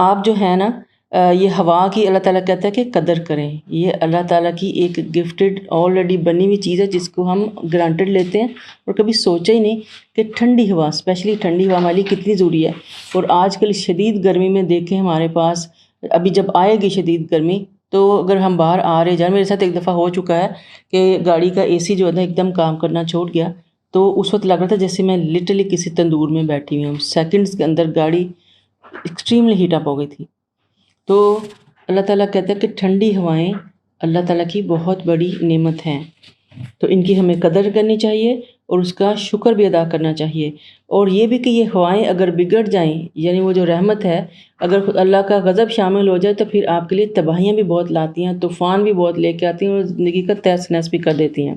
آپ جو ہے نا یہ ہوا کی اللہ تعالیٰ کہتا ہے کہ قدر کریں، یہ اللہ تعالیٰ کی ایک گفٹڈ آلریڈی بنی ہوئی چیز ہے جس کو ہم گرانٹڈ لیتے ہیں اور کبھی سوچا ہی نہیں کہ ٹھنڈی ہوا، اسپیشلی ٹھنڈی ہوا ہمارے لیے کتنی ضروری ہے۔ اور آج کل شدید گرمی میں دیکھیں ہمارے پاس ابھی جب آئے گی شدید گرمی تو اگر ہم باہر آ رہے جائیں، میرے ساتھ ایک دفعہ ہو چکا ہے کہ گاڑی کا اے سی جو ہے نا ایک دم کام کرنا چھوڑ گیا، تو اس وقت لگ رہا تھا جیسے میں لٹرلی کسی تندور میں بیٹھی ہوئی ہوں، سیکنڈز کے اندر گاڑی ایکسٹریملی ہیٹ اپ ہو گئی تھی۔ تو اللہ تعالیٰ کہتا ہے کہ ٹھنڈی ہوائیں اللہ تعالیٰ کی بہت بڑی نعمت ہیں، تو ان کی ہمیں قدر کرنی چاہیے اور اس کا شکر بھی ادا کرنا چاہیے۔ اور یہ بھی کہ یہ ہوائیں اگر بگڑ جائیں، یعنی وہ جو رحمت ہے، اگر اللہ کا غضب شامل ہو جائے تو پھر آپ کے لیے تباہیاں بھی بہت لاتی ہیں، طوفان بھی بہت لے کے آتی ہیں اور زندگی کا تہس نہس بھی کر دیتی ہیں۔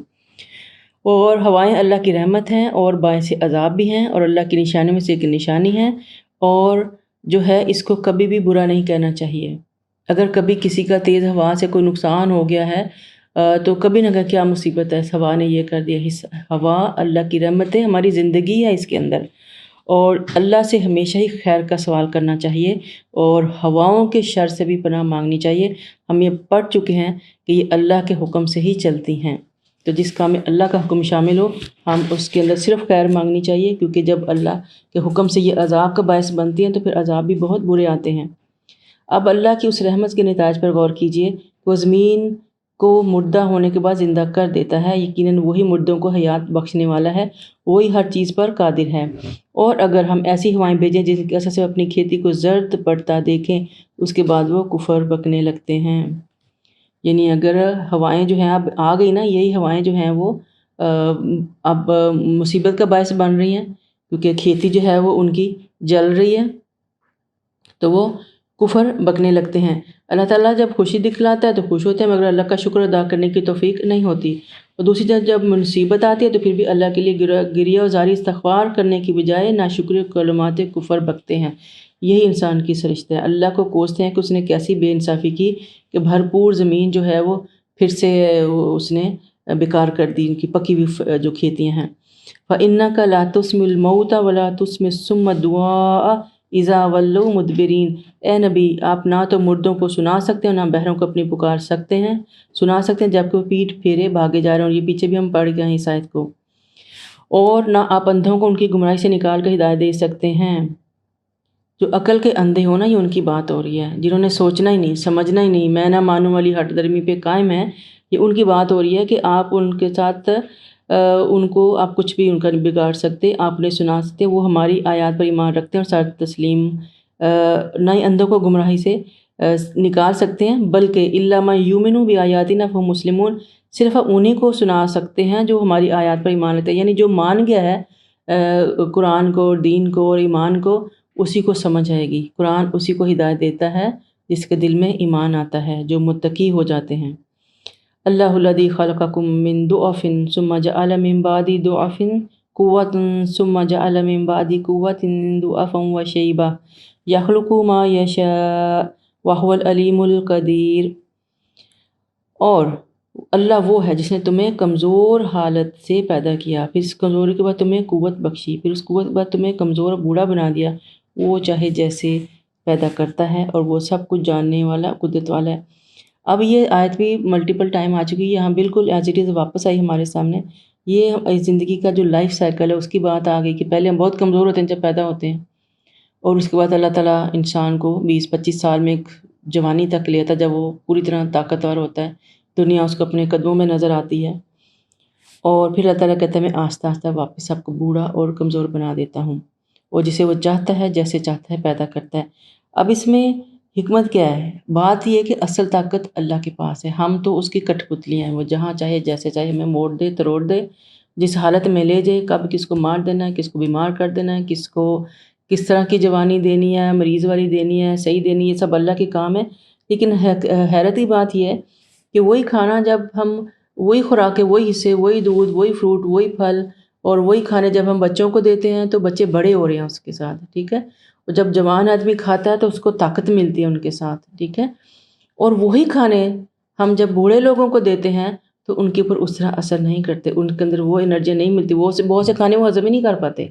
اور ہوائیں اللہ کی رحمت ہیں اور باعث عذاب بھی ہیں اور اللہ کی نشانیوں میں سے ایک نشانی ہے، اور جو ہے اس کو کبھی بھی برا نہیں کہنا چاہیے۔ اگر کبھی کسی کا تیز ہوا سے کوئی نقصان ہو گیا ہے تو کبھی نہ کہا کیا مصیبت ہے، اس ہوا نے یہ کر دیا۔ ہوا اللہ کی رحمت ہے، ہماری زندگی ہے اس کے اندر، اور اللہ سے ہمیشہ ہی خیر کا سوال کرنا چاہیے اور ہواؤں کے شر سے بھی پناہ مانگنی چاہیے۔ ہم یہ پڑھ چکے ہیں کہ یہ اللہ کے حکم سے ہی چلتی ہیں، تو جس کام میں اللہ کا حکم شامل ہو ہم اس کے اندر صرف خیر مانگنی چاہیے، کیونکہ جب اللہ کے حکم سے یہ عذاب کا باعث بنتی ہیں تو پھر عذاب بھی بہت برے آتے ہیں۔ اب اللہ کی اس رحمت کے نتائج پر غور کیجئے، وہ زمین کو مردہ ہونے کے بعد زندہ کر دیتا ہے، یقیناً وہی مردوں کو حیات بخشنے والا ہے، وہی ہر چیز پر قادر ہے۔ اور اگر ہم ایسی ہوائیں بھیجیں جن کی اثر سے اپنی کھیتی کو زرد پڑتا دیکھیں، اس کے بعد وہ کفر بکنے لگتے ہیں۔ یعنی اگر ہوائیں جو ہیں اب آ گئی نا، یہی ہوائیں جو ہیں وہ اب مصیبت کا باعث بن رہی ہیں، کیونکہ کھیتی جو ہے وہ ان کی جل رہی ہے، تو وہ کفر بکنے لگتے ہیں۔ اللہ تعالیٰ جب خوشی دکھلاتا ہے تو خوش ہوتے ہیں، مگر اللہ کا شکر ادا کرنے کی توفیق نہیں ہوتی، اور دوسری طرف جب مصیبت آتی ہے تو پھر بھی اللہ کے لیے گریہ و زاری استغفار کرنے کی بجائے ناشکری کلمات کفر بکتے ہیں۔ یہی انسان کی سرشتہ ہے، اللہ کو کوستے ہیں کہ اس نے کیسی بے انصافی کی کہ بھرپور زمین جو ہے وہ پھر سے اس نے بیکار کر دی، ان کی پکی ہوئی جو کھیتیاں ہیں۔ فَإِنَّكَ لَا تُسْمِعُ الْمَوْتَ وَلَا تُسْمِعُ الصُّمَّ الدُّعَاءَ اِذَا وَلَّوْا مُدْبِرِينَ۔ اے نبی، آپ نہ تو مردوں کو سنا سکتے ہیں، نہ بہروں کو اپنی پکار سکتے ہیں، سنا سکتے ہیں جبکہ وہ پیٹھ پھیرے بھاگے جا رہے ہیں، اور یہ پیچھے بھی ہم پڑھ گئے ہیں اس آیت کو۔ اور نہ آپ اندھوں کو ان کی گمراہی سے نکال کر ہدایت دے سکتے ہیں۔ جو عقل کے اندھے ہونا، یہ ان کی بات ہو رہی ہے، جنہوں نے سوچنا ہی نہیں، سمجھنا ہی نہیں، میں نہ مانوں والی ہٹ درمی پہ قائم ہے، یہ ان کی بات ہو رہی ہے کہ آپ ان کے ساتھ ان کو آپ کچھ بھی ان کا نہیں بگاڑ سکتے، آپ نے سنا سکتے، وہ ہماری آیات پر ایمان رکھتے ہیں اور ساتھ تسلیم، نہ ہی اندھوں کو گمراہی سے نکال سکتے ہیں، بلکہ الا من یؤمن بآیاتنا فهم مسلمون، صرف انہیں کو سنا سکتے ہیں جو ہماری آیات پر ایمان رکھتے ہیں، یعنی جو مان گیا ہے قرآن کو اور دین کو اور ایمان کو، اسی کو سمجھ آئے گی۔ قرآن اسی کو ہدایت دیتا ہے جس کے دل میں ایمان آتا ہے، جو متقی ہو جاتے ہیں۔ اللہ الذی خلقکم من ضعف ثم جعل من بعد ضعف قوة ثم جعل من بعد قوة ضعفا وشیبہ یخلق ما یشاء وهو العلیم القدیر۔ اور اللہ وہ ہے جس نے تمہیں کمزور حالت سے پیدا کیا، پھر اس کمزوری کے بعد تمہیں قوت بخشی، پھر اس قوت کے بعد تمہیں کمزور اور بوڑھا بنا دیا، وہ چاہے جیسے پیدا کرتا ہے، اور وہ سب کچھ جاننے والا، قدرت والا ہے۔ اب یہ آیت بھی ملٹیپل ٹائم آ چکی ہے، یہاں بالکل ایز اٹ از واپس آئی ہمارے سامنے۔ یہ زندگی کا جو لائف سائیکل ہے اس کی بات آ گئی کہ پہلے ہم بہت کمزور ہوتے ہیں جب پیدا ہوتے ہیں، اور اس کے بعد اللہ تعالیٰ انسان کو 20-25 سال میں ایک جوانی تک لیتا ہے، جب وہ پوری طرح طاقتور ہوتا ہے، دنیا اس کو اپنے قدموں میں نظر آتی ہے، اور پھر اللہ تعالیٰ کہتا ہے میں آہستہ آہستہ واپس آپ کو بوڑھا اور کمزور بنا دیتا ہوں، اور جسے وہ چاہتا ہے جیسے چاہتا ہے پیدا کرتا ہے۔ اب اس میں حکمت کیا ہے؟ بات یہ ہے کہ اصل طاقت اللہ کے پاس ہے، ہم تو اس کی کٹھ پتلیاں ہیں، وہ جہاں چاہے جیسے چاہے ہمیں موڑ دے، تروڑ دے، جس حالت میں لے جائے، کب کس کو مار دینا ہے، کس کو بیمار کر دینا ہے، کس کو کس طرح کی جوانی دینی ہے، مریض والی دینی ہے، صحیح دینی ہے، سب اللہ کے کام ہے۔ لیکن حیرت کی بات یہ ہے کہ وہی کھانا جب ہم، وہی خوراکیں، وہی حصے، وہی دودھ، وہی فروٹ، وہی پھل اور وہی کھانے جب ہم بچوں کو دیتے ہیں تو بچے بڑے ہو رہے ہیں اس کے ساتھ، ٹھیک ہے، اور جب جوان آدمی کھاتا ہے تو اس کو طاقت ملتی ہے ان کے ساتھ، ٹھیک ہے، اور وہی کھانے ہم جب بوڑھے لوگوں کو دیتے ہیں تو ان کے اوپر اس طرح اثر نہیں کرتے، ان کے اندر وہ انرجی نہیں ملتی، وہ بہت سے کھانے وہ ہضم ہی نہیں کر پاتے،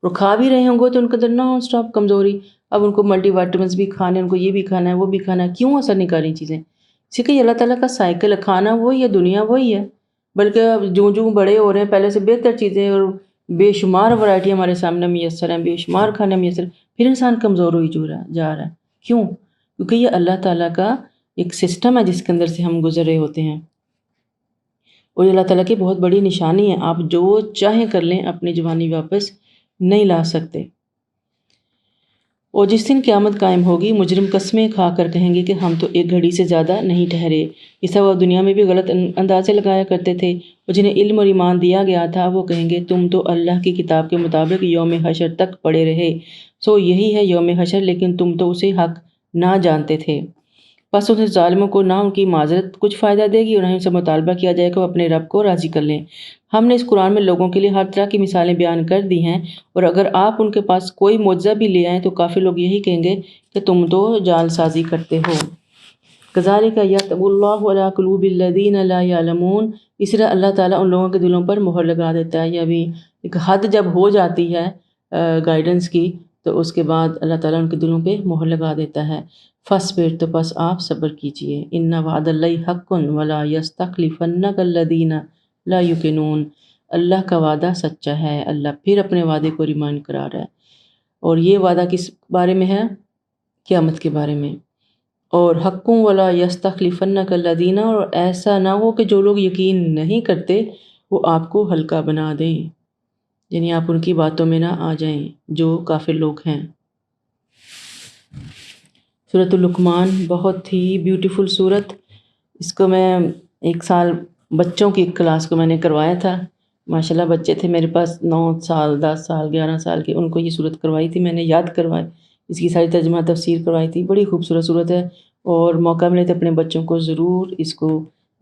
اور کھا بھی رہے ہوں گے تو ان کے اندر نان اسٹاپ کمزوری، اب ان کو ملٹی وائٹامنس بھی کھانے، ان کو یہ بھی کھانا ہے وہ بھی کھانا ہے، کیوں اثر نہیں کر رہی چیزیں؟ اسی کہ اللہ تعالیٰ کا سائیکل ہے، کھانا وہی ہے، دنیا وہی ہے، بلکہ اب جو بڑے ہو رہے ہیں پہلے سے بہتر چیزیں اور بے شمار ورائٹی ہمارے سامنے میسر ہیں، بے شمار کھانے میسر، پھر انسان کمزور ہوئی جا رہا ہے۔ کیوں؟ کیونکہ یہ اللہ تعالیٰ کا ایک سسٹم ہے جس کے اندر سے ہم گزر رہے ہوتے ہیں، اور یہ اللہ تعالیٰ کی بہت بڑی نشانی ہے، آپ جو چاہیں کر لیں اپنی جوانی واپس نہیں لا سکتے۔ اور جس دن قیامت قائم ہوگی مجرم قسمیں کھا کر کہیں گے کہ ہم تو ایک گھڑی سے زیادہ نہیں ٹھہرے۔ اس طرح وہ دنیا میں بھی غلط اندازے لگایا کرتے تھے، اور جنہیں علم اور ایمان دیا گیا تھا وہ کہیں گے تم تو اللہ کی کتاب کے مطابق یوم حشر تک پڑے رہے، سو یہی ہے یوم حشر، لیکن تم تو اسے حق نہ جانتے تھے۔ پس ان ظالموں کو نہ ان کی معذرت کچھ فائدہ دے گی اور نہ ان سے مطالبہ کیا جائے کہ وہ اپنے رب کو راضی کر لیں۔ ہم نے اس قرآن میں لوگوں کے لیے ہر طرح کی مثالیں بیان کر دی ہیں، اور اگر آپ ان کے پاس کوئی معجزہ بھی لے آئیں تو کافی لوگ یہی کہیں گے کہ تم تو جعل سازی کرتے ہو۔ کذالک یطبع اللہ علی قلوب الذین لا یعلمون، اس طرح اللہ تعالیٰ ان لوگوں کے دلوں پر مہر لگا دیتا ہے۔ یہ ابھی ایک حد جب ہو جاتی ہے گائیڈنس کی تو اس کے بعد اللہ تعالیٰ ان کے دلوں پہ مہر لگا دیتا ہے۔ فاصبر، تو پس آپ صبر کیجئے، ان وعد اللہ حق ولا یستخلفنک الذین لا یوقنون، اللہ کا وعدہ سچا ہے، اللہ پھر اپنے وعدے کو ریمائنڈ کرا رہا ہے، اور یہ وعدہ کس بارے میں ہے؟ قیامت کے بارے میں۔ اور حقوں ولا یستخلفنک الذین، اور ایسا نہ ہو کہ جو لوگ یقین نہیں کرتے وہ آپ کو ہلکا بنا دیں، یعنی آپ ان کی باتوں میں نہ آ جائیں جو کافر لوگ ہیں۔ سورۃ لقمان بہت ہی بیوٹیفل سورت، اس کو میں ایک سال بچوں کی کلاس کو میں نے کروایا تھا، ماشاءاللہ بچے تھے میرے پاس 9 سال 10 سال 11 سال کے، ان کو یہ سورت کروائی تھی میں نے، یاد کروائی، اس کی ساری ترجمہ تفسیر کروائی تھی۔ بڑی خوبصورت سورت ہے، اور موقع ملے تو اپنے بچوں کو ضرور اس کو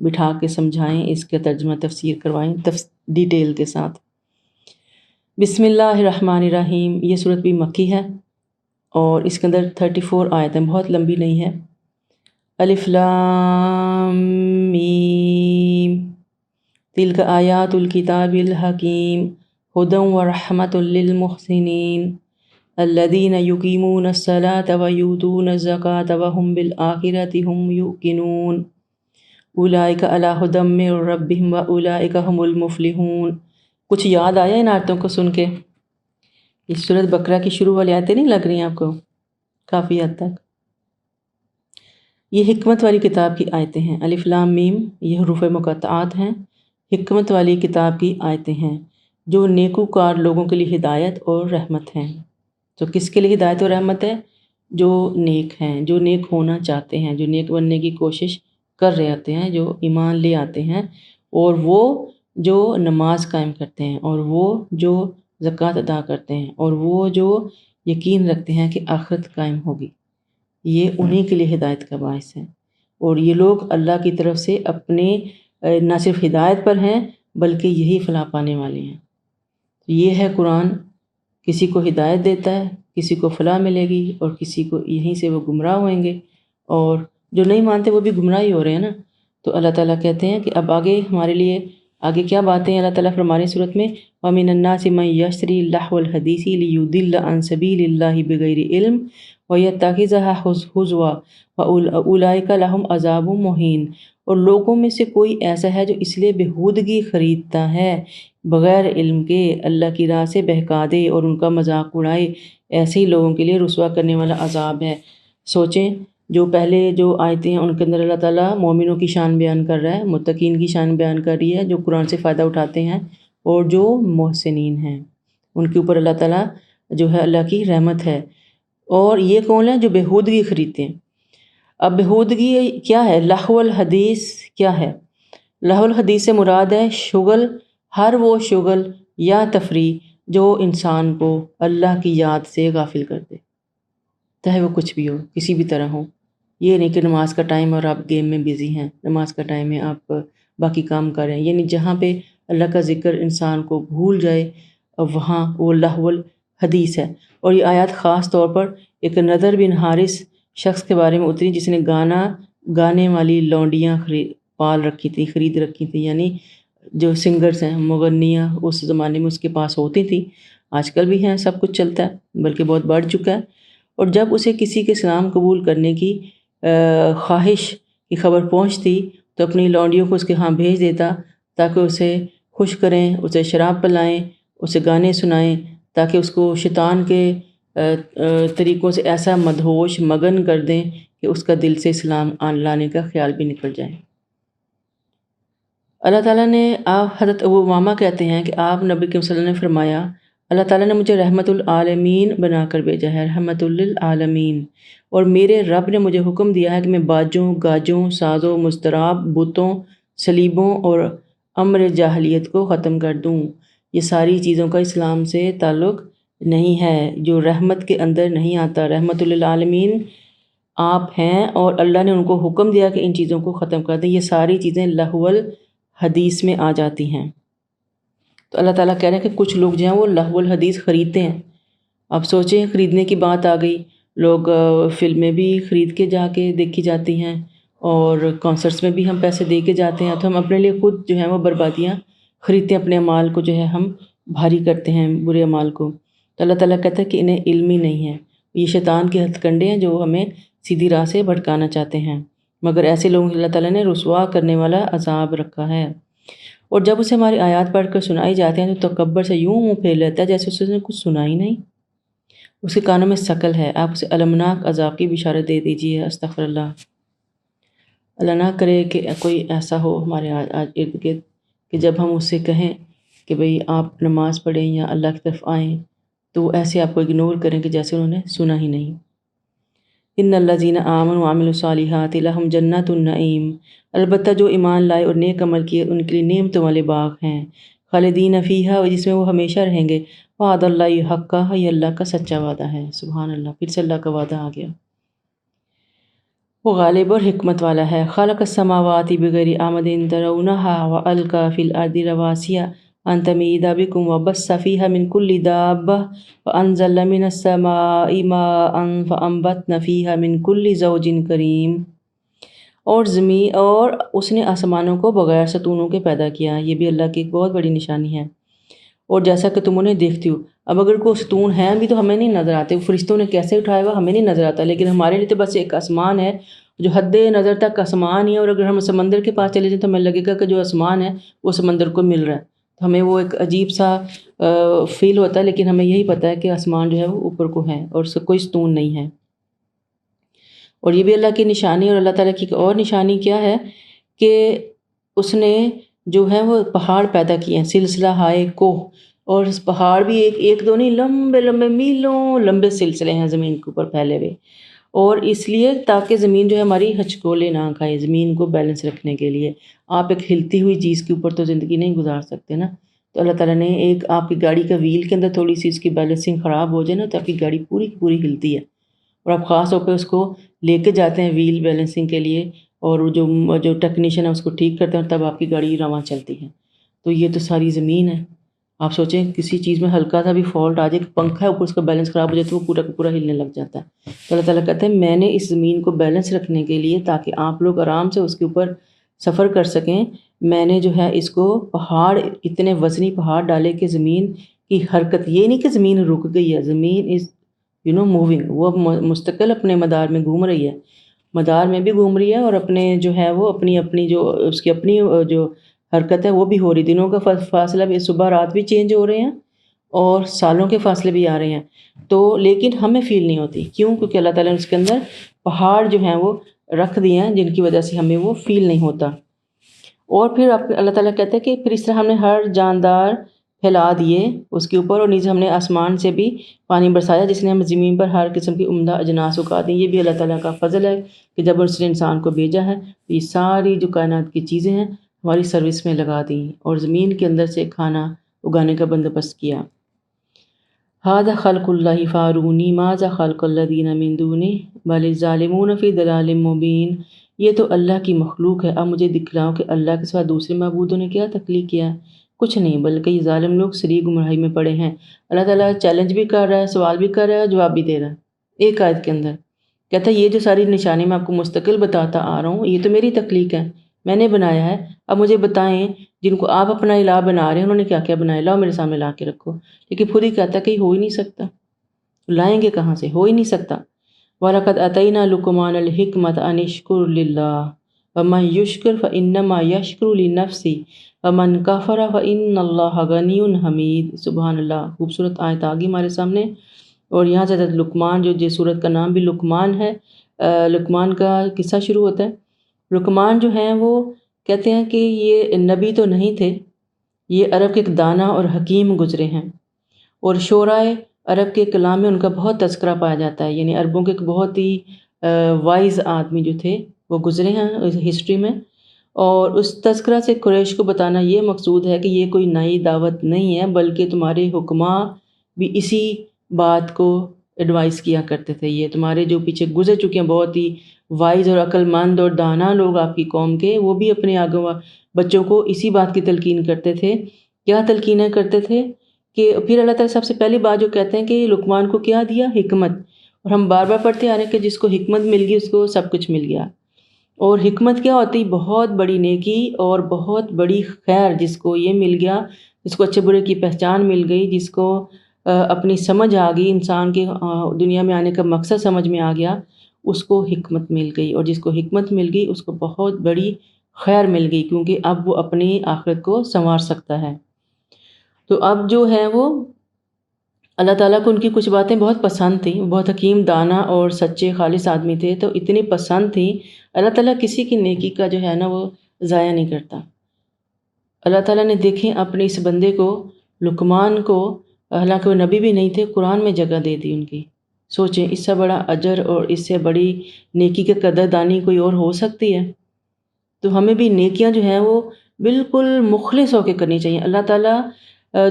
بٹھا کے سمجھائیں، اس کا ترجمہ تفسیر کروائیں ڈیٹیل کے ساتھ۔ بسم اللہ الرحمن الرحیم، یہ سورت بھی مکی ہے اور اس کے اندر 34 آیت ہیں، بہت لمبی نہیں ہے۔ الف لام میم، تلک آیات الکتاب الحکیم، ھدی ورحمۃ للمحسنین الذین یقیمون الصلاۃ ویؤتون الزکاۃ وہم بالآخرۃ ہم یوقنون اولئک علی ھدی من ربہم واولئک ھم المفلحون۔ کچھ یاد آیا ان آیتوں کو سن کے؟ اس سورۃ بقرہ کی شروع والی آیتیں نہیں لگ رہی ہیں آپ کو؟ کافی حد تک یہ حکمت والی کتاب کی آیتیں ہیں۔ الف لام میم یہ حروف مقطعات ہیں، حکمت والی کتاب کی آیتیں ہیں جو نیکوکار لوگوں کے لیے ہدایت اور رحمت ہیں۔ تو کس کے لیے ہدایت اور رحمت ہے؟ جو نیک ہیں، جو نیک ہونا چاہتے ہیں، جو نیک بننے کی کوشش کر رہے ہوتے ہیں، جو ایمان لے آتے ہیں، اور وہ جو نماز قائم کرتے ہیں، اور وہ جو زکوٰۃ ادا کرتے ہیں، اور وہ جو یقین رکھتے ہیں کہ آخرت قائم ہوگی، یہ انہی کے لیے ہدایت کا باعث ہے۔ اور یہ لوگ اللہ کی طرف سے اپنے نہ صرف ہدایت پر ہیں بلکہ یہی فلاح پانے والے ہیں۔ یہ ہے قرآن، کسی کو ہدایت دیتا ہے، کسی کو فلاح ملے گی، اور کسی کو یہیں سے وہ گمراہ ہوئیں گے، اور جو نہیں مانتے وہ بھی گمراہ ہی ہو رہے ہیں نا۔ تو اللہ تعالیٰ کہتے ہیں کہ اب آگے ہمارے لیے آگے کیا باتیں اللہ تعالیٰ فرما رہے ہیں صورت میں، وَمِنَ النَّاسِ مَن يَشْتَرِي لَهْوَ الْحَدِيثِ لِيُضِلَّ عَن سَبِيلِ اللَّهِ بِغَيْرِ عِلْمٍ وَيَتَّخِذَهَا هُزُوًا وَأُولَٰئِكَ لَهُمْ عَذَابٌ مُّهِینٌ، اور لوگوں میں سے کوئی ایسا ہے جو اس لیے بہودگی خریدتا ہے بغیر علم کے، اللہ کی راہ سے بہکا دے اور ان کا مذاق اڑائے، ایسے ہی لوگوں کے لیے رسوا کرنے والا عذاب ہے۔ سوچیں، جو پہلے جو آیتیں ہیں ان کے اندر اللہ تعالیٰ مومنوں کی شان بیان کر رہا ہے، متقین کی شان بیان کر رہی ہے، جو قرآن سے فائدہ اٹھاتے ہیں، اور جو محسنین ہیں ان کے اوپر اللہ تعالیٰ جو ہے اللہ کی رحمت ہے۔ اور یہ کون ہے؟ جو بہودگی خریدتے ہیں۔ اب بہودگی کیا ہے؟ لہو الحدیث کیا ہے؟ لہو الحدیث سے مراد ہے شغل، ہر وہ شغل یا تفریح جو انسان کو اللہ کی یاد سے غافل کر دے، چاہے وہ کچھ بھی ہو، کسی بھی طرح ہو۔ یہ نہیں کہ نماز کا ٹائم اور آپ گیم میں بزی ہیں، نماز کا ٹائم ہے آپ باقی کام کر رہے ہیں، یعنی جہاں پہ اللہ کا ذکر انسان کو بھول جائے وہاں وہ لہو الحدیث ہے۔ اور یہ آیات خاص طور پر ایک نضر بن حارث شخص کے بارے میں اتری جس نے گانے والی لونڈیاں پال رکھی تھی، خرید رکھی تھی، یعنی جو سنگرز ہیں، مغنیاں اس زمانے میں اس کے پاس ہوتی تھی، آج کل بھی ہیں، سب کچھ چلتا ہے، بلکہ بہت بڑھ چکا ہے۔ اور جب اسے کسی کے اسلام قبول کرنے کی خواہش کی خبر پہنچتی تو اپنی لونڈیوں کو اس کے ہاں بھیج دیتا تاکہ اسے خوش کریں، اسے شراب پلائیں، اسے گانے سنائیں، تاکہ اس کو شیطان کے طریقوں سے ایسا مدہوش مگن کر دیں کہ اس کا دل سے اسلام لانے کا خیال بھی نکل جائے۔ اللہ تعالیٰ نے حضرت ابو امامہ کہتے ہیں کہ آپ نبی کریم صلی اللہ علیہ وسلم نے فرمایا، اللہ تعالیٰ نے مجھے رحمت العالمین بنا کر بھیجا ہے، رحمت للعالمین، اور میرے رب نے مجھے حکم دیا ہے کہ میں باجوں، گاجوں، سازوں، مستراب، بتوں، صلیبوں اور امر جاہلیت کو ختم کر دوں۔ یہ ساری چیزوں کا اسلام سے تعلق نہیں ہے، جو رحمت کے اندر نہیں آتا۔ رحمت للعالمین آپ ہیں اور اللہ نے ان کو حکم دیا کہ ان چیزوں کو ختم کر دیں۔ یہ ساری چیزیں لہو الحدیث میں آ جاتی ہیں۔ تو اللہ تعالیٰ کہہ رہے ہیں کہ کچھ لوگ جو ہیں وہ لہو الحدیث خریدتے ہیں۔ اب سوچیں، خریدنے کی بات آ گئی، لوگ فلمیں بھی خرید کے جا کے دیکھی جاتی ہیں اور کانسرٹس میں بھی ہم پیسے دے کے جاتے ہیں، تو ہم اپنے لیے خود جو ہیں وہ بربادیاں خریدتے ہیں، اپنے اعمال کو جو ہے ہم بھاری کرتے ہیں، برے اعمال کو۔ تو اللہ تعالیٰ کہتا ہے کہ انہیں علم ہی نہیں ہے، یہ شیطان کے ہتھ کنڈے ہیں جو ہمیں سیدھی راہ سے بھٹکانا چاہتے ہیں، مگر ایسے لوگوں کو اللہ تعالیٰ نے رسوا کرنے والا عذاب رکھا ہے۔ اور جب اسے ہماری آیات پڑھ کر سنائی جاتے ہیں تو تکبر سے یوں منہ پھیر لیتا ہے جیسے اس نے کچھ سنا ہی نہیں، اس کے کانوں میں ثقل ہے۔ آپ اسے المناک عذاب کی بشارت دے دیجیے۔ استغفر اللہ۔ اللہ نہ کرے کہ کوئی ایسا ہو ہمارے ارد گرد کہ جب ہم اس سے کہیں کہ بھئی آپ نماز پڑھیں یا اللہ کی طرف آئیں تو وہ ایسے آپ کو اگنور کریں کہ جیسے انہوں نے سنا ہی نہیں۔ ان الذین آمنوا وعملوا الصالحات لہم جنات النعیم، البتہ جو ایمان لائے اور نیک عمل کیے ان کے لیے نعمتوں والے باغ ہیں، خالدین فیہا، جس میں وہ ہمیشہ رہیں گے، وعد اللہ حقا، یہ اللہ کا سچا وعدہ ہے۔ سبحان اللہ، پھر سے اللہ کا وعدہ آ گیا۔ وہ غالب اور حکمت والا ہے۔ خلق السماوات بغیر عمد ترونہا والقی فی الارض رواسی ان تمید بکم وبث فیہا من کل دابہ وانزل من السماء ماء فانبتنا فیہا من کل زوج کریم، اور اس نے آسمانوں کو بغیر ستونوں کے پیدا کیا، یہ بھی اللہ کی ایک بہت بڑی نشانی ہے، اور جیسا کہ تم انہیں دیکھتی ہو۔ اب اگر کوئی ستون ہیں بھی تو ہمیں نہیں نظر آتے، فرشتوں نے کیسے اٹھایا ہوا ہمیں نہیں نظر آتا، لیکن ہمارے لیے تو بس ایک آسمان ہے جو حد نظر تک آسمان ہی ہے، اور اگر ہم سمندر کے پاس چلے جائیں تو ہمیں لگے گا کہ جو آسمان ہے وہ سمندر کو مل رہا ہے، تو ہمیں وہ ایک عجیب سا فیل ہوتا ہے، لیکن ہمیں یہی پتہ ہے کہ آسمان جو ہے وہ اوپر کو ہے اور کوئی ستون نہیں ہے۔ اور یہ بھی اللہ کی نشانی، اور اللہ تعالیٰ کی ایک اور نشانی کیا ہے کہ اس نے جو ہے وہ پہاڑ پیدا کیے ہیں، سلسلہ ہائے کوہ، اور اس پہاڑ بھی ایک دو نہیں، لمبے لمبے میلوں لمبے سلسلے ہیں زمین کے اوپر پھیلے ہوئے، اور اس لیے تاکہ زمین جو ہے ہماری ہچکولے نہ کھائے، زمین کو بیلنس رکھنے کے لیے۔ آپ ایک ہلتی ہوئی چیز کے اوپر تو زندگی نہیں گزار سکتے نا، تو اللہ تعالیٰ نے ایک آپ کی گاڑی کا ویل کے اندر تھوڑی سی اس کی بیلنسنگ خراب ہو جائے نا تو آپ کی گاڑی پوری کی پوری ہلتی ہے، اور آپ خاص طور پہ اس کو لے کے جاتے ہیں ویل بیلنسنگ کے لیے، اور جو ٹیکنیشین ہے اس کو ٹھیک کرتے ہیں، تب آپ کی گاڑی رواں چلتی ہے۔ تو یہ تو ساری زمین ہے۔ آپ سوچیں کسی چیز میں ہلکا سا بھی فالٹ آ جائے، پنکھا ہے اوپر اس کا بیلنس خراب ہو جائے تو وہ پورا کا پورا ہلنے لگ جاتا ہے۔ تو اللہ تعالیٰ کہتے ہیں میں نے اس زمین کو بیلنس رکھنے کے لیے تاکہ آپ لوگ آرام سے اس کے اوپر سفر کر سکیں، میں نے جو ہے اس کو پہاڑ، اتنے وزنی پہاڑ ڈالے کہ زمین کی حرکت، یہ نہیں کہ زمین رک گئی ہے، زمین از موونگ، وہ مستقل اپنے مدار میں گھوم رہی ہے، مدار میں بھی گھوم رہی ہے، اور اپنے جو ہے وہ اپنی جو اس کی اپنی جو حرکت ہے وہ بھی ہو رہی، دنوں کا فاصلہ بھی، صبح رات بھی چینج ہو رہے ہیں اور سالوں کے فاصلے بھی آ رہے ہیں، تو لیکن ہمیں فیل نہیں ہوتی، کیوں؟ کیونکہ اللہ تعالیٰ نے اس کے اندر پہاڑ جو ہیں وہ رکھ دیے ہیں جن کی وجہ سے ہمیں وہ فیل نہیں ہوتا۔ اور پھر اللہ تعالیٰ کہتا ہے کہ پھر اس طرح ہم نے ہر جاندار پھیلا دیے اس کے اوپر، اور نیز ہم نے آسمان سے بھی پانی برسایا جس نے ہم زمین پر ہر قسم کی عمدہ اجناس اگا دیں۔ یہ بھی اللہ تعالیٰ کا فضل ہے کہ جب اس نے انسان کو بھیجا ہے تو یہ ساری جو کائنات کی چیزیں ہیں ہماری سروس میں لگا دیں اور زمین کے اندر سے کھانا اگانے کا بندوبست کیا۔ ھذا خلق اللہ فارونی ماذا خلق الذین من دونہ بل الظالمون فی ضلال مبین، یہ تو اللہ کی مخلوق ہے، اب مجھے دکھلاؤ کہ اللہ کے سوا دوسرے معبودوں نے کیا تخلیق کیا ہے؟ کچھ نہیں، بلکہ یہ ظالم لوگ سری گمراہی میں پڑے ہیں۔ اللہ تعالیٰ چیلنج بھی کر رہا ہے، سوال بھی کر رہا ہے، جواب بھی دے رہا ہے ایک آیت کے اندر۔ کہتا ہے یہ جو ساری نشانی میں آپ کو مستقل بتاتا آ رہا ہوں یہ تو میری تخلیق ہے، میں نے بنایا ہے، اب مجھے بتائیں جن کو آپ اپنا الہ بنا رہے ہیں انہوں نے کیا کیا بنایا، لاؤ میرے سامنے لا کے رکھو، لیکن خود ہی کہتا ہے کہ ہو ہی نہیں سکتا، لائیں گے کہاں سے، ہو ہی نہیں سکتا۔ وَلَقَدْ أَتَيْنَا لُقْمَانَ الْحِكْمَةَ أَنِ اشْكُرْ لِلَّهِ وَمَنْ يَشْكُرْ فَإِنَّمَا يَشْكُرُ لِنَفْسِهِ وَمَنْ كَفَرَ فَإِنَّ اللَّهَ غَنِيٌّ حَمِيدٌ۔ سبحان اللہ، خوبصورت آیت آ گئی ہمارے سامنے۔ اور یہاں سے حضرت لقمان، جو سورت کا نام بھی لقمان ہے، لقمان کا قصہ شروع ہوتا ہے۔ لقمان جو ہیں وہ کہتے ہیں کہ یہ نبی تو نہیں تھے، یہ عرب کے ایک دانا اور حکیم گزرے ہیں، اور شعرائے عرب کے کلام میں ان کا بہت تذکرہ پایا جاتا ہے، یعنی عربوں کے ایک بہت ہی وائز آدمی جو تھے وہ گزرے ہیں ہسٹری میں۔ اور اس تذکرہ سے قریش کو بتانا یہ مقصود ہے کہ یہ کوئی نئی دعوت نہیں ہے، بلکہ تمہارے حکماء بھی اسی بات کو ایڈوائز کیا کرتے تھے، یہ تمہارے جو پیچھے گزر چکے ہیں بہت ہی وائز اور عقل مند اور دانا لوگ آپ کی قوم کے، وہ بھی اپنے آگے بچوں کو اسی بات کی تلقین کرتے تھے۔ کیا تلقینیں کرتے تھے کہ پھر اللہ تعالیٰ سب سے پہلی بات جو کہتے ہیں کہ لقمان کو کیا دیا، حکمت، اور ہم بار بار پڑھتے آ رہے ہیں کہ جس کو حکمت مل گئی اس کو سب کچھ مل گیا۔ اور حکمت کیا ہوتی، بہت بڑی نیکی اور بہت بڑی خیر، جس کو یہ مل گیا، جس کو اچھے برے کی پہچان مل گئی، جس کو اپنی سمجھ آ گئی، انسان کے دنیا میں آنے کا مقصد سمجھ میں آ گیا، اس کو حکمت مل گئی، اور جس کو حکمت مل گئی اس کو بہت بڑی خیر مل گئی، کیونکہ اب وہ اپنی آخرت کو سنوار سکتا ہے۔ تو اب جو ہے وہ اللہ تعالیٰ کو ان کی کچھ باتیں بہت پسند تھیں، بہت حکیم، دانا اور سچے خالص آدمی تھے، تو اتنی پسند تھیں۔ اللہ تعالیٰ کسی کی نیکی کا جو ہے نا وہ ضائع نہیں کرتا۔ اللہ تعالیٰ نے دیکھیں اپنے اس بندے کو، لقمان کو، حالانکہ وہ نبی بھی نہیں تھے، قرآن میں جگہ دے دی ان کی۔ سوچیں اس سے بڑا اجر اور اس سے بڑی نیکی کے قدر دانی کوئی اور ہو سکتی ہے؟ تو ہمیں بھی نیکیاں جو ہیں وہ بالکل مخلص ہو کے کرنی چاہیے۔ اللہ تعالیٰ